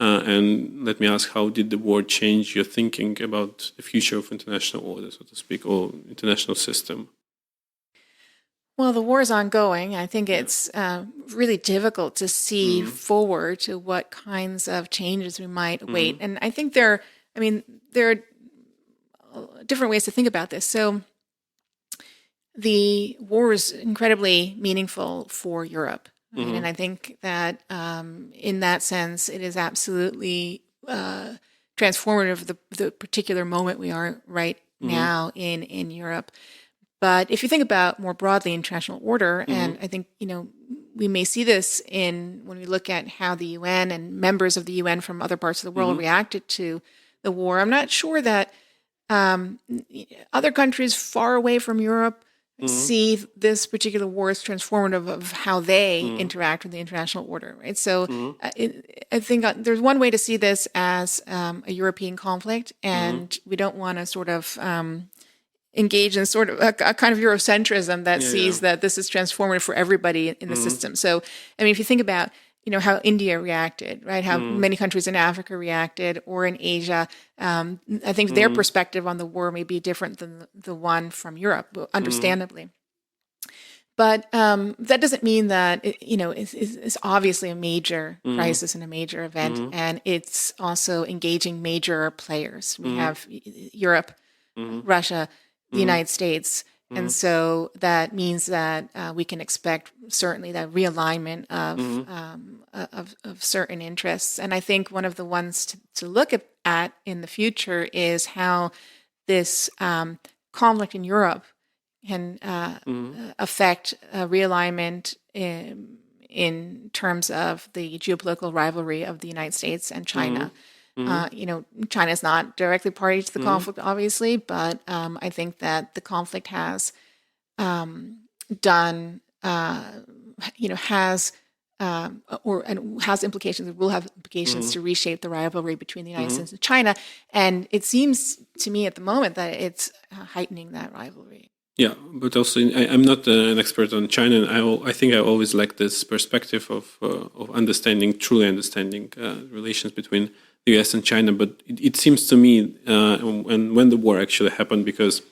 And let me ask, how did the war change your thinking about the future of international order, so to speak, or international system? Well, the war is ongoing. I think it's really difficult to see forward to what kinds of changes we might await. And I think there are different ways to think about this. So the war is incredibly meaningful for Europe. Right? And I think that in that sense, it is absolutely transformative of the particular moment we are right now in Europe. But if you think about more broadly international order, and I think, we may see this when we look at how the UN and members of the UN from other parts of the world reacted to the war. I'm not sure that other countries far away from Europe see this particular war as transformative of how they interact with the international order, right? So I think there's one way to see this as a European conflict, and we don't want to sort of engage in sort of a kind of Eurocentrism that sees that this is transformative for everybody in the system. So, if you think about, how India reacted, right? How many countries in Africa reacted, or in Asia, I think their perspective on the war may be different than the one from Europe, understandably. But that doesn't mean that it's obviously a major crisis and a major event, and it's also engaging major players. We have Europe, Russia, the United States. And so that means that we can expect certainly that realignment of certain interests. And I think one of the ones to look at in the future is how this conflict in Europe can affect realignment in terms of the geopolitical rivalry of the United States and China. China is not directly party to the conflict, obviously, but I think that the conflict has has implications. It will have implications to reshape the rivalry between the United States and China, and it seems to me at the moment that it's heightening that rivalry. Yeah, but also I'm not an expert on China. And I think I always like this perspective of truly understanding relations between the US and China. But it seems to me, when the war actually happened, because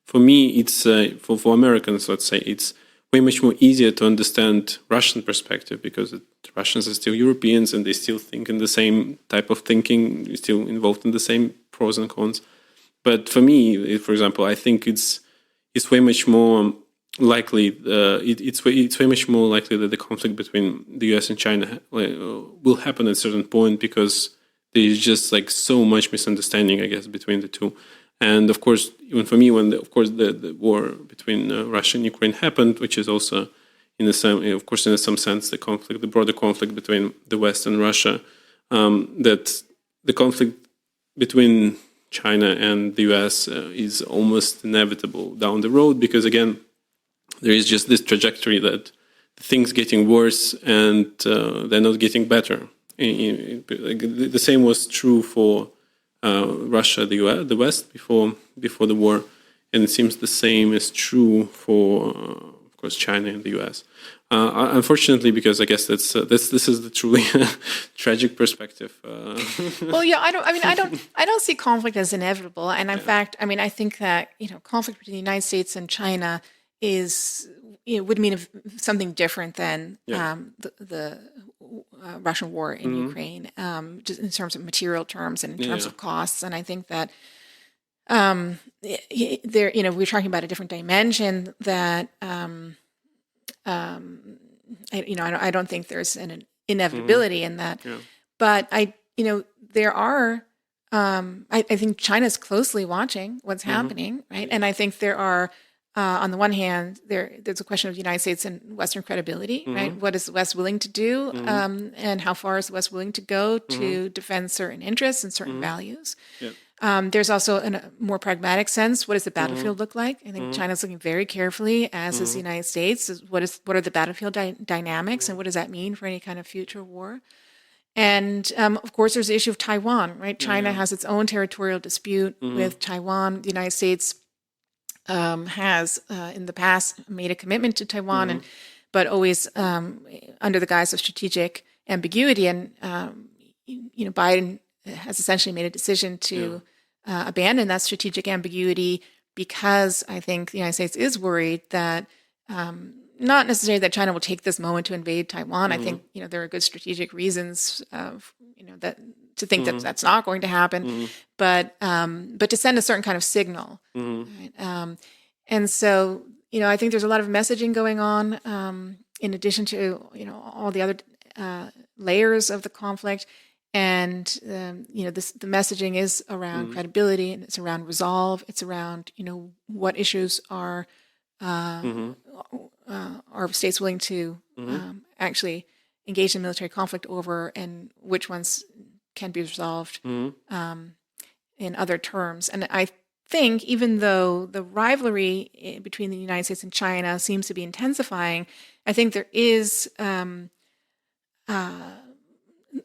for me, it's for Americans, let's say, it's way much more easier to understand Russian perspective, because the Russians are still Europeans and they still think in the same type of thinking, still involved in the same pros and cons. But for me, for example, I think it's way much more likely. It's way much more likely that the conflict between the U.S. and China will happen at a certain point, because there's just like so much misunderstanding, I guess, between the two. And of course, even for me, when the war between Russia and Ukraine happened, which is also in some sense the broader conflict between the West and Russia, that the conflict between China and the US is almost inevitable down the road, because again, there is just this trajectory that things getting worse and they're not getting better. The same was true for Russia, the US, the West before the war, and it seems the same is true for, of course, China and the US. Unfortunately, because I guess this is the truly tragic perspective. Well, yeah, I don't see conflict as inevitable, and in fact, I think that conflict between the United States and China would mean something different than the Russian war in Ukraine, just in terms of material terms and in terms of costs. And I think that we're talking about a different dimension that I don't think there's an inevitability in that. Yeah. But there are. I think China's closely watching what's happening, right? And I think there are. On the one hand, there's a question of the United States and Western credibility, right? What is the West willing to do, and how far is the West willing to go to defend certain interests and certain values? Yep. There's also a more pragmatic sense. What does the battlefield look like? I think China's looking very carefully, as is the United States. What are the battlefield dynamics, and what does that mean for any kind of future war? And of course, there's the issue of Taiwan, right? China has its own territorial dispute with Taiwan. The United States has in the past made a commitment to Taiwan, but always under the guise of strategic ambiguity. And Biden has essentially made a decision to abandon that strategic ambiguity, because I think the United States is worried that not necessarily that China will take this moment to invade Taiwan. I think there are good strategic reasons that to think that that's not going to happen, but to send a certain kind of signal. Right? And so, I think there's a lot of messaging going on in addition to, all the other layers of the conflict. And, the messaging is around credibility, and it's around resolve. It's around, what issues are states willing to actually engage in military conflict over, and which ones can be resolved in other terms. And I think, even though the rivalry between the United States and China seems to be intensifying, I think there is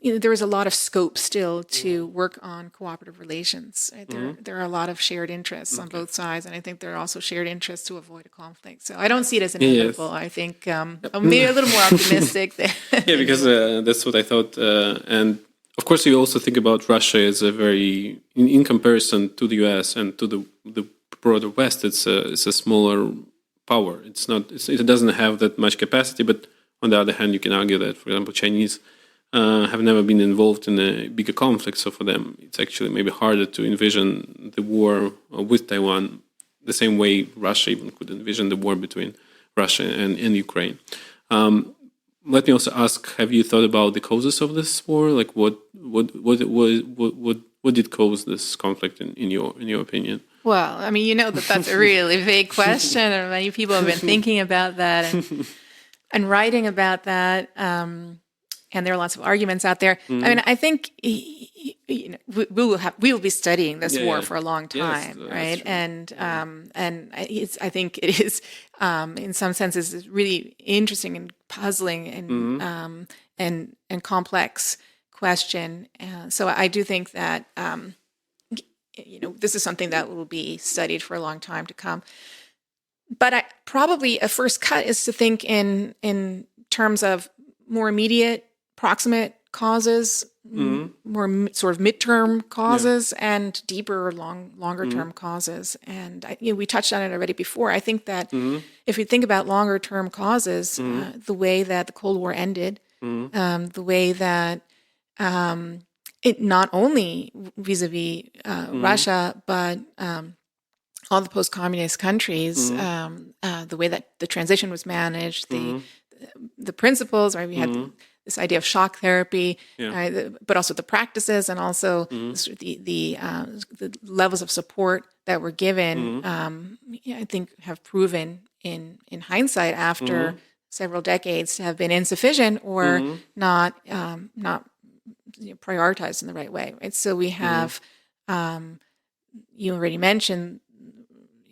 there is a lot of scope still to work on cooperative relations. Right? There are a lot of shared interests on both sides, and I think there are also shared interests to avoid a conflict. So I don't see it as inevitable. Yes. I think I'm maybe a little more optimistic there. Because that's what I thought. And of course, you also think about Russia as a very, in comparison to the US and to the broader West, it's a smaller power. It doesn't have that much capacity. But on the other hand, you can argue that, for example, Chinese have never been involved in a bigger conflict. So for them, it's actually maybe harder to envision the war with Taiwan the same way Russia even could envision the war between Russia and Ukraine. Let me also ask: have you thought about the causes of this war? Like, what did cause this conflict in your opinion? Well, that's a really vague question, and many people have been thinking about that and writing about that. And there are lots of arguments out there. I think we will be studying this war for a long time, right? And I think it is in some senses is really interesting and puzzling and complex question. So I do think that this is something that will be studied for a long time to come. But probably a first cut is to think in terms of more immediate, proximate causes, more sort of midterm causes, and deeper, longer-term causes. And we touched on it already before. I think that if you think about longer-term causes, the way that the Cold War ended, the way that it not only vis-a-vis Russia, but all the post-communist countries, the way that the transition was managed, the principles, right? We had this idea of shock therapy, but also the practices, and also the levels of support that were given. I think have proven in hindsight after several decades to have been insufficient or not prioritized in the right way. Right. So we have, you already mentioned,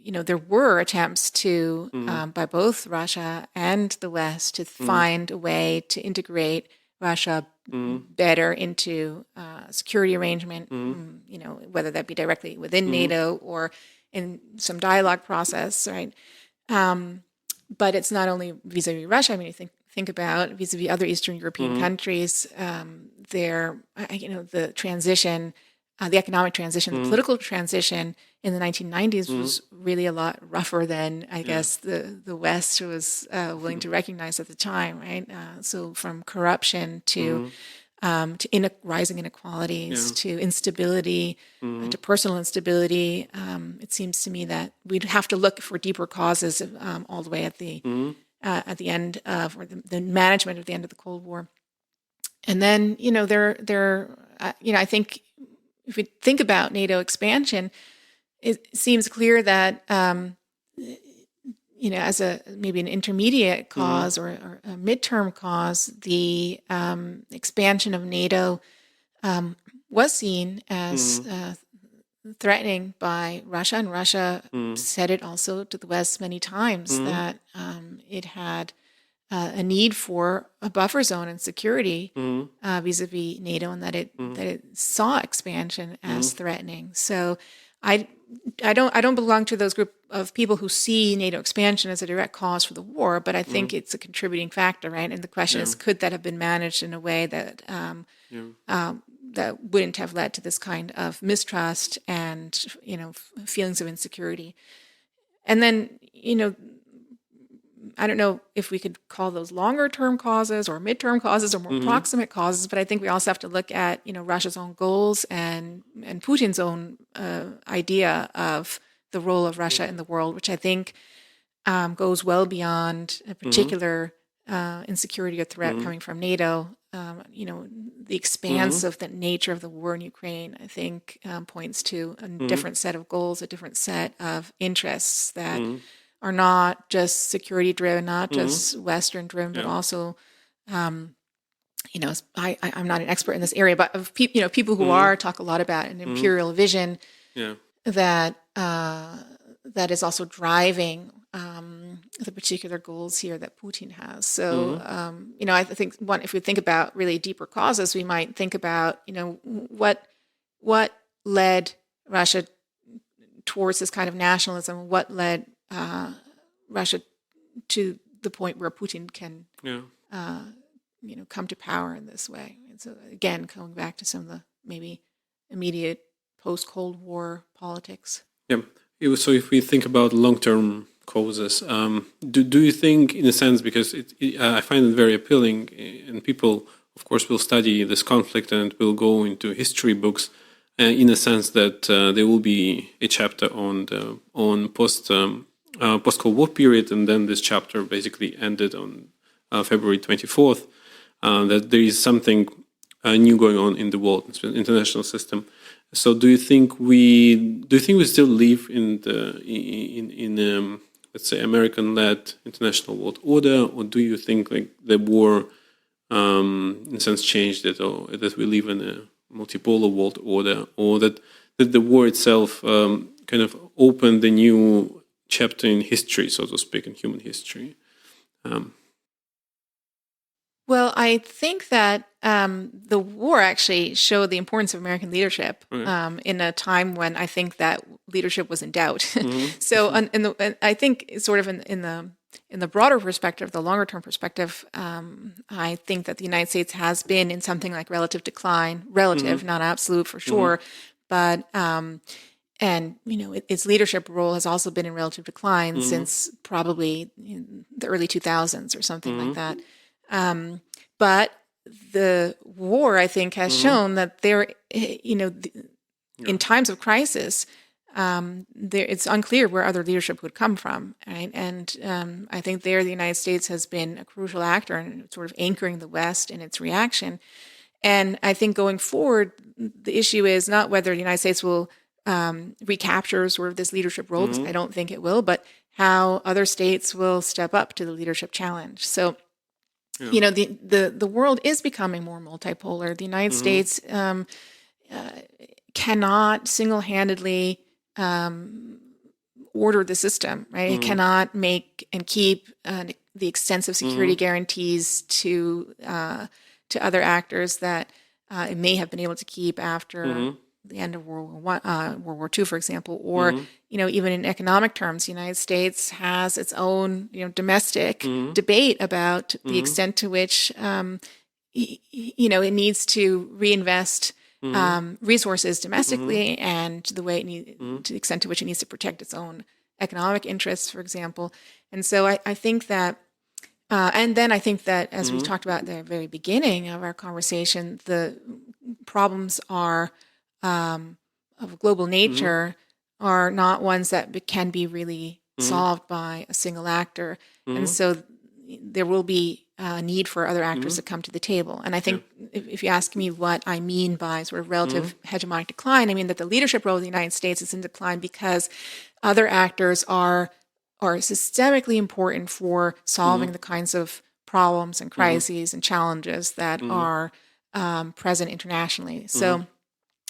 there were attempts to, by both Russia and the West, to find a way to integrate Russia better into security arrangement, whether that be directly within NATO or in some dialogue process, right? But it's not only vis-a-vis Russia. I mean, you think about vis-a-vis other Eastern European countries, the transition, the economic transition, the political transition in the 1990s was really a lot rougher than I guess the West was willing to recognize at the time, right? So from corruption to rising inequalities to instability, to personal instability, it seems to me that we'd have to look for deeper causes all the way at the end of, or the management of the end of the Cold War. And then, I think if we think about NATO expansion, it seems clear that, as maybe an intermediate cause or a midterm cause, the expansion of NATO was seen as threatening by Russia, and Russia said it also to the West many times that it had a need for a buffer zone and security vis-a-vis NATO, and that it saw expansion as threatening. So I don't belong to those group of people who see NATO expansion as a direct cause for the war, but I think it's a contributing factor, right? And the question is, could that have been managed in a way that that wouldn't have led to this kind of mistrust and feelings of insecurity? And then I don't know if we could call those longer term causes or midterm causes or more proximate causes, but I think we also have to look at Russia's own goals and Putin's own idea of the role of Russia in the world, which I think goes well beyond a particular insecurity or threat coming from NATO. The expanse of the nature of the war in Ukraine, I think, points to a different set of goals, a different set of interests that are not just security driven, not just Western driven, but also, I'm not an expert in this area, but of people who are talk a lot about an imperial vision that that is also driving the particular goals here that Putin has. So, I think if we think about really deeper causes, we might think about, what led Russia towards this kind of nationalism, what led Russia to the point where Putin can, come to power in this way. And so again, going back to some of the maybe immediate post-Cold War politics. Yeah. So if we think about long-term causes, do you think, in a sense, because I find it very appealing, and people, of course, will study this conflict and will go into history books, in a sense that there will be a chapter on post-Cold War period, and then this chapter basically ended on February 24th. That there is something new going on in the world, international system. So, do you think we still live in let's say American-led international world order, or do you think like the war, in a sense, changed it, or that we live in a multipolar world order, or that the war itself kind of opened a new chapter in history, so to speak, in human history? Well, I think that the war actually showed the importance of American leadership in a time when I think that leadership was in doubt. So, I think sort of in the broader perspective, the longer term perspective, I think that the United States has been in something like relative decline, not absolute for sure, but its leadership role has also been in relative decline since probably the early 2000s or something like that. But the war, I think, has shown that there, in times of crisis, it's unclear where other leadership would come from, right? And I think there the United States has been a crucial actor in sort of anchoring the West in its reaction. And I think going forward, the issue is not whether the United States will recapture sort of this leadership role, because I don't think it will, but how other states will step up to the leadership challenge. So, the world is becoming more multipolar. The United States cannot single-handedly order the system, right? It cannot make and keep the extensive security guarantees to other actors that it may have been able to keep after the end of World War II, for example, or even in economic terms, the United States has its own domestic debate about the extent to which it needs to reinvest resources domestically, and the way to the extent to which it needs to protect its own economic interests, for example. And so I think that. And then I think that, as we talked about at the very beginning of our conversation, the problems are of global nature are not ones that can be really solved by a single actor. And so there will be a need for other actors to come to the table. And I think if you ask me what I mean by sort of relative hegemonic decline, I mean that the leadership role of the United States is in decline because other actors are systemically important for solving the kinds of problems and crises and challenges that are present internationally. So,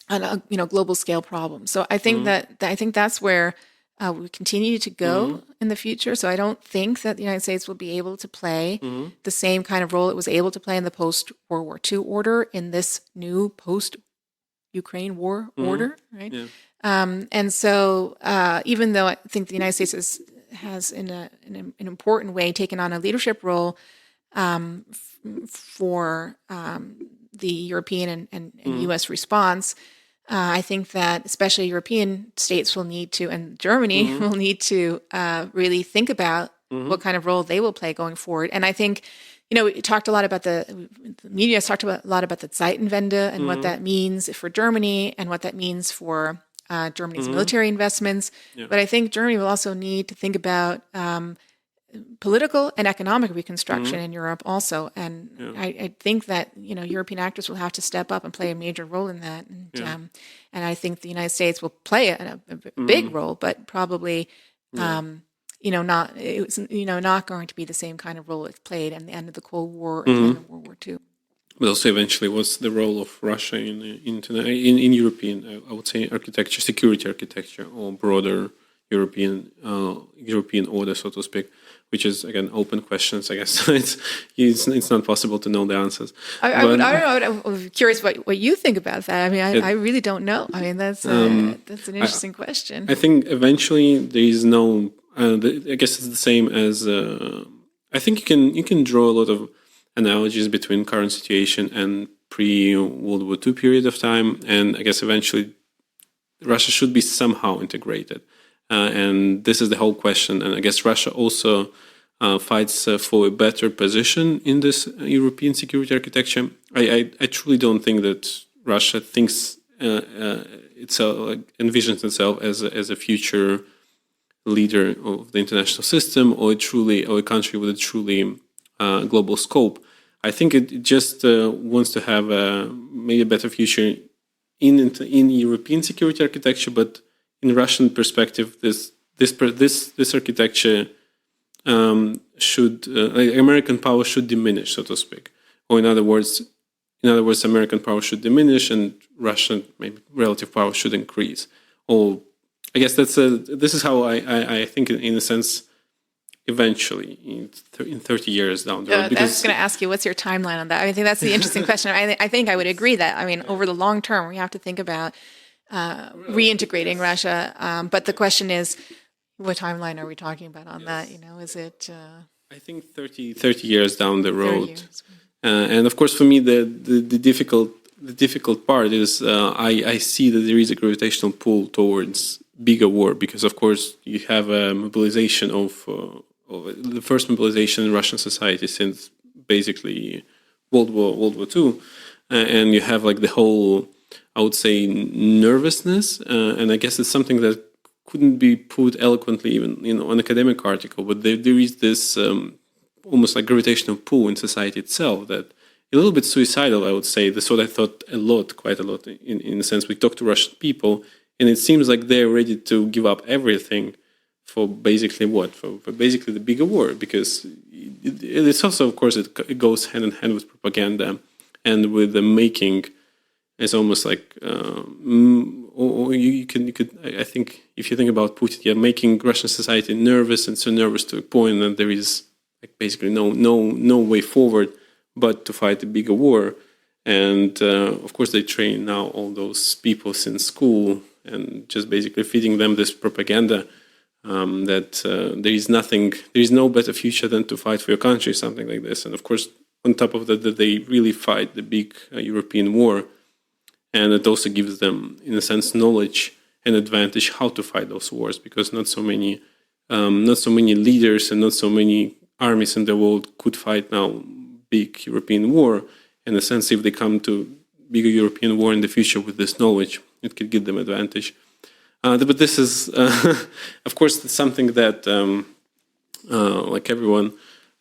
on a global scale problem. So I think I think that's where we continue to go in the future. So I don't think that the United States will be able to play the same kind of role it was able to play in the post-World War II order in this new post-Ukraine war order, right? Yeah. And so even though I think the United States has in an important way taken on a leadership role for the European and U.S. response, I think that especially European states will need to, and Germany will need to really think about what kind of role they will play going forward. And I think, we talked a lot about the media has talked a lot about the Zeitenwende and what that means for Germany and what that means for Germany's military investments. Yeah. But I think Germany will also need to think about political and economic reconstruction in Europe also. And I think that, European actors will have to step up and play a major role in that. And I think the United States will play a big role, but probably, not going to be the same kind of role it played at the end of the Cold War and the end of World War II. But also eventually, what's the role of Russia in European, I would say, architecture, security architecture, or broader European order, so to speak, which is, again, open questions, I guess. It's not possible to know the answers. I don't know. I'm curious what you think about that. I mean, I really don't know. I mean, that's an interesting question. I think eventually there is no. I guess it's the same as. I think you can draw a lot of analogies between current situation and pre-World War II period of time, and I guess eventually Russia should be somehow integrated. And this is the whole question. And I guess Russia also fights for a better position in this European security architecture. I truly don't think that Russia thinks itself, envisions itself as a future leader of the international system, or a country with a truly global scope. I think it just wants to have maybe a better future in European security architecture, but in Russian perspective, this architecture should American power should diminish, so to speak, or in other words, American power should diminish and Russian maybe relative power should increase. Or I guess this is how I think, in a sense, eventually in 30 years down the road. I was going to ask you, what's your timeline on that? I think that's the interesting question. I think I would agree that, over the long term, we have to think about reintegrating Russia. But the question is, what timeline are we talking about on that? Is it? I think 30 years down the road. And of course, for me, the difficult part is I see that there is a gravitational pull towards bigger war, because of course you have a mobilization of the first mobilization in Russian society since basically World War II, and you have like the whole, I would say, nervousness, and I guess it's something that couldn't be put eloquently even an academic article, but there is this almost like gravitational pull in society itself that a little bit suicidal, I would say. That's what I thought quite a lot in the sense we talk to Russian people, and it seems like they're ready to give up everything for basically what? For basically the bigger war, because it's also, of course, it goes hand in hand with propaganda and with the making. It's almost like, or you could. I think if you think about Putin, making Russian society nervous, and so nervous to a point that there is like basically no way forward but to fight a bigger war. And of course, they train now all those people since school and just basically feeding them this propaganda that there is no better future than to fight for your country, something like this. And of course, on top of that they really fight the big European war. And it also gives them, in a sense, knowledge and advantage how to fight those wars, because not so many leaders and not so many armies in the world could fight now big European war. In a sense, if they come to bigger European war in the future with this knowledge, it could give them advantage. But this is, of course, something that like everyone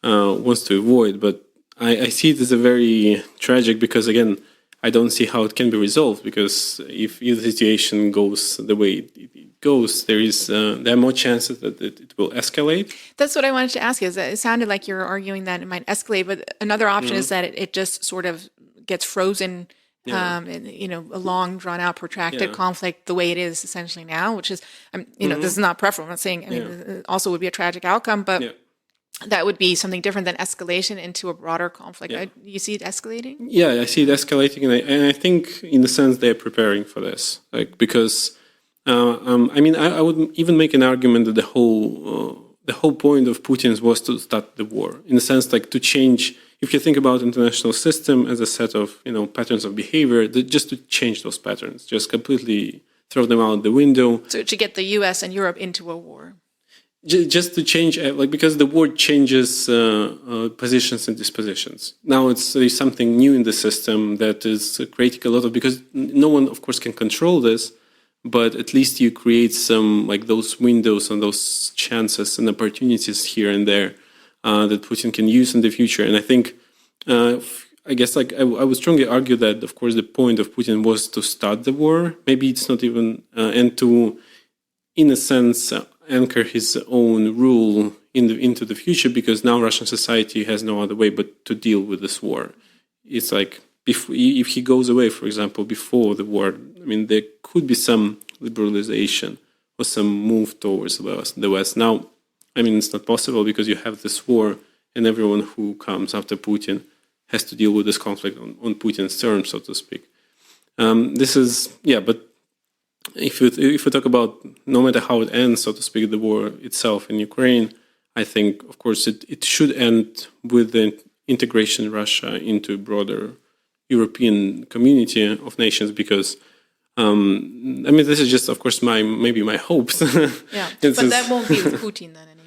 wants to avoid. But I see it as a very tragic, because again, I don't see how it can be resolved, because if the situation goes the way it goes, there are more chances that it will escalate. That's what I wanted to ask you. Is that it sounded like you were arguing that it might escalate, but another option is that it just sort of gets frozen. In, a long, drawn-out, protracted conflict, the way it is essentially now, which is, this is not preferable. I'm not saying. It also would be a tragic outcome, but that would be something different than escalation into a broader conflict. You see it escalating? Yeah, I see it escalating, and I think, in a sense, they're preparing for this, because I would even make an argument that the whole point of Putin's was to start the war, in a sense, like to change. If you think about international system as a set of patterns of behavior, just to change those patterns, just completely throw them out the window. So to get the U.S. and Europe into a war. Just to change, because the war changes positions and dispositions. Now there's something new in the system that is creating a lot of, because no one, of course, can control this, but at least you create some like those windows and those chances and opportunities here and there that Putin can use in the future. And I think, I guess, I would strongly argue that, of course, the point of Putin was to start the war. Maybe it's not even, and to, in a sense, anchor his own rule into the future, because now Russian society has no other way but to deal with this war. It's like if he goes away, for example, before the war, there could be some liberalization or some move towards the West. Now, it's not possible, because you have this war, and everyone who comes after Putin has to deal with this conflict on Putin's terms, so to speak. But if we talk about, no matter how it ends, so to speak, the war itself in Ukraine, I think, of course, it should end with the integration of Russia into a broader European community of nations, because, this is just, of course, maybe my hopes. Yeah, but that won't be with Putin then anymore.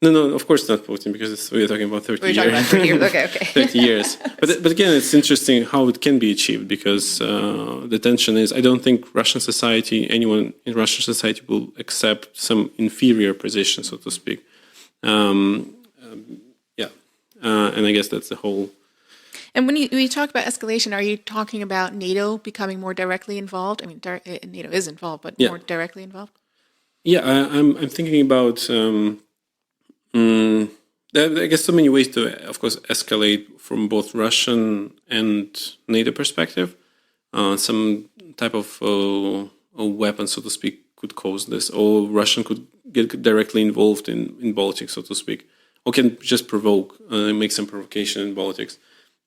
No, of course not Putin, because we're talking about 30 years. We're talking about 30 years, okay. 30 years. But again, it's interesting how it can be achieved, because the tension is, I don't think anyone in Russian society will accept some inferior position, so to speak. And I guess that's the whole... And when you talk about escalation, are you talking about NATO becoming more directly involved? NATO is involved, but more directly involved? Yeah, I'm thinking about... I guess so many ways to, of course, escalate from both Russian and NATO perspective. Some type of a weapon, so to speak, could cause this, or Russian could get directly involved in politics, so to speak, or can just provoke, make some provocation in politics.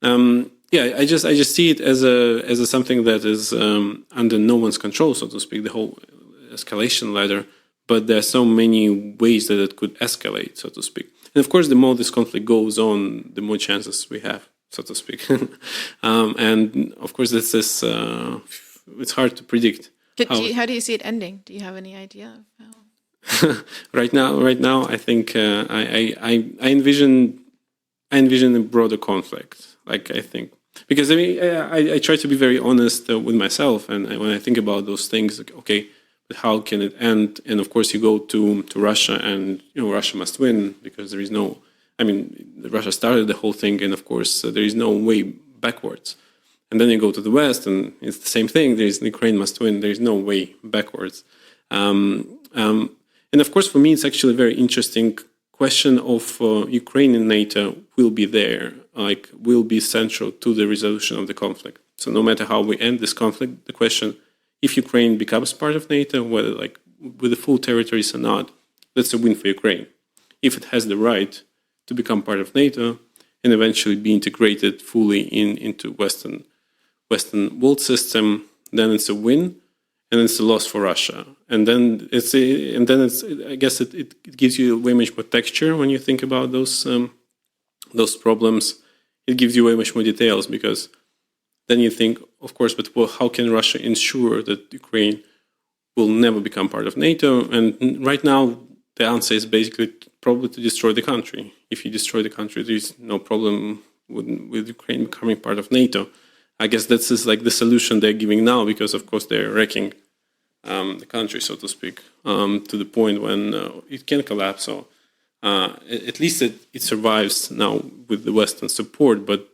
I just see it as a something that is under no one's control, so to speak, the whole escalation ladder. But there are so many ways that it could escalate, so to speak. And of course, the more this conflict goes on, the more chances we have, so to speak. And of course, it's hard to predict. How do you see it ending? Do you have any idea of how? Right now, I think I envision I envision a broader conflict. Like, I think, because I mean, I try to be very honest with myself, and when I think about those things, like, okay, but how can it end? And of course, you go to Russia, and Russia must win because there is no. I mean, Russia started the whole thing, and of course, there is no way backwards. And then you go to the West, and it's the same thing. There is Ukraine must win. There is no way backwards. And of course, for me, it's actually a very interesting question of Ukraine and NATO will be there, like will be central to the resolution of the conflict. So no matter how we end this conflict, the question, if Ukraine becomes part of NATO, whether like with the full territories or not, that's a win for Ukraine. If it has the right to become part of NATO and eventually be integrated fully into Western world system, then it's a win, and it's a loss for Russia. And then I guess it gives you way much more texture when you think about those problems. It gives you way much more details, because then you think, of course, but well, how can Russia ensure that Ukraine will never become part of NATO? And right now, the answer is basically probably to destroy the country. If you destroy the country, there's no problem with Ukraine becoming part of NATO. I guess that's just like the solution they're giving now, because of course they're wrecking the country, so to speak, to the point when it can collapse. So at least it survives now with the Western support, but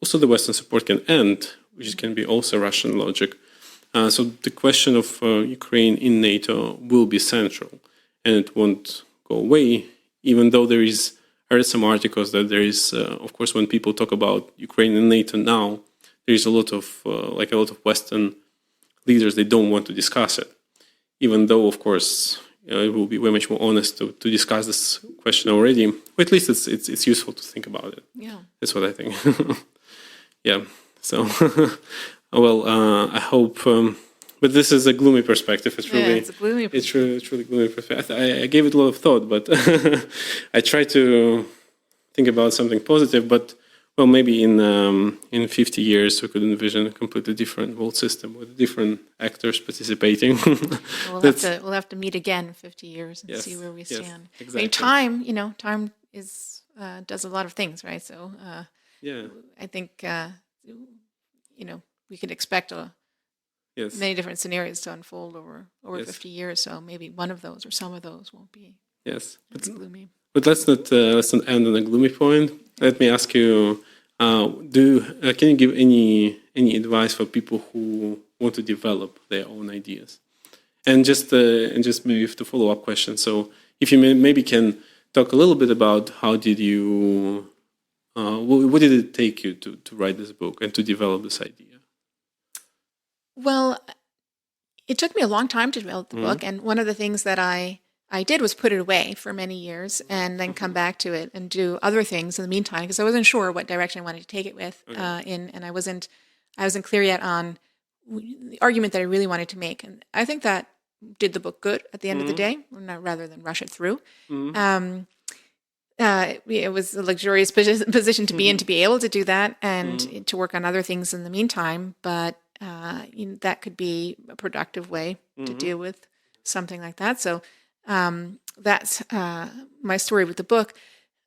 also the Western support can end, which can be also Russian logic. So the question of Ukraine in NATO will be central, and it won't go away, even though I read some articles that there is, of course, when people talk about Ukraine and NATO now, there is a lot of Western leaders, they don't want to discuss it, even though, of course, it will be way much more honest to discuss this question already. But at least it's useful to think about it. Yeah, that's what I think. Yeah. So, well, I hope. But this is a gloomy perspective. It's really, it's a gloomy perspective. It's really gloomy perspective. I gave it a lot of thought, but I try to think about something positive. But well, maybe in 50 years we could envision a completely different world system with different actors participating. We'll have to meet again in 50 years and see where we stand. Exactly. I mean, time is does a lot of things, right? So I think we could expect many different scenarios to unfold over 50 years. So maybe one of those or some of those won't be gloomy. But let's not end on a gloomy point. Let me ask you: can you give any advice for people who want to develop their own ideas? And just maybe the follow-up question. So if you maybe can talk a little bit about how did you, what did it take you to write this book and to develop this idea? Well, it took me a long time to develop the book, and one of the things that I did was put it away for many years and then come back to it and do other things in the meantime, because I wasn't sure what direction I wanted to take it with, and I wasn't clear yet on the argument that I really wanted to make. And I think that did the book good at the end of the day, rather than rush it through. It was a luxurious position to be in, to be able to do that and to work on other things in the meantime. But that could be a productive way to deal with something like that. So that's my story with the book.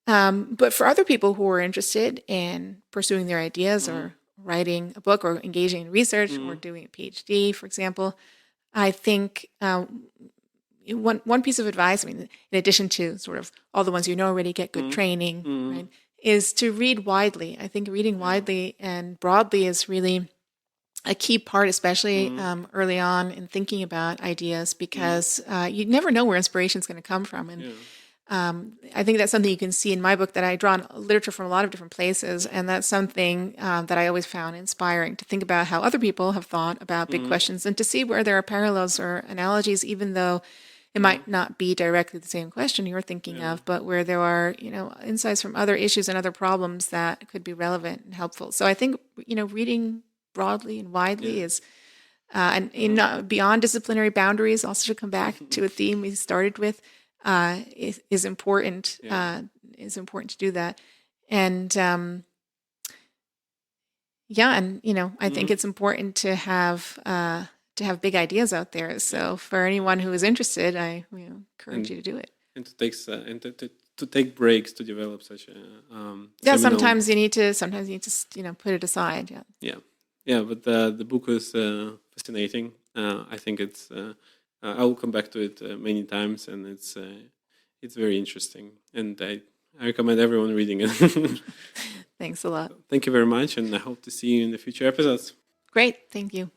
But for other people who are interested in pursuing their ideas or writing a book or engaging in research or doing a PhD, for example, I think one piece of advice, I mean, in addition to sort of all the ones already, get good training, right, is to read widely. I think reading widely and broadly is really a key part, especially early on in thinking about ideas, because you never know where inspiration is going to come from. And I think that's something you can see in my book, that I draw on literature from a lot of different places. And that's something that I always found inspiring, to think about how other people have thought about big questions and to see where there are parallels or analogies, even though it might not be directly the same question you're thinking of, but where there are, insights from other issues and other problems that could be relevant and helpful. So I think, reading broadly and widely is, and beyond disciplinary boundaries, also to come back to a theme we started with, is important. Is important to do that, and I think it's important to have big ideas out there. So for anyone who is interested, I encourage you to do it. And to to take breaks to develop such a yeah. seminal- Sometimes you need to put it aside. Yeah. Yeah. But the book is fascinating. I think it's. I will come back to it many times, and it's very interesting, and I recommend everyone reading it. Thanks a lot. Thank you very much, and I hope to see you in the future episodes. Great. Thank you.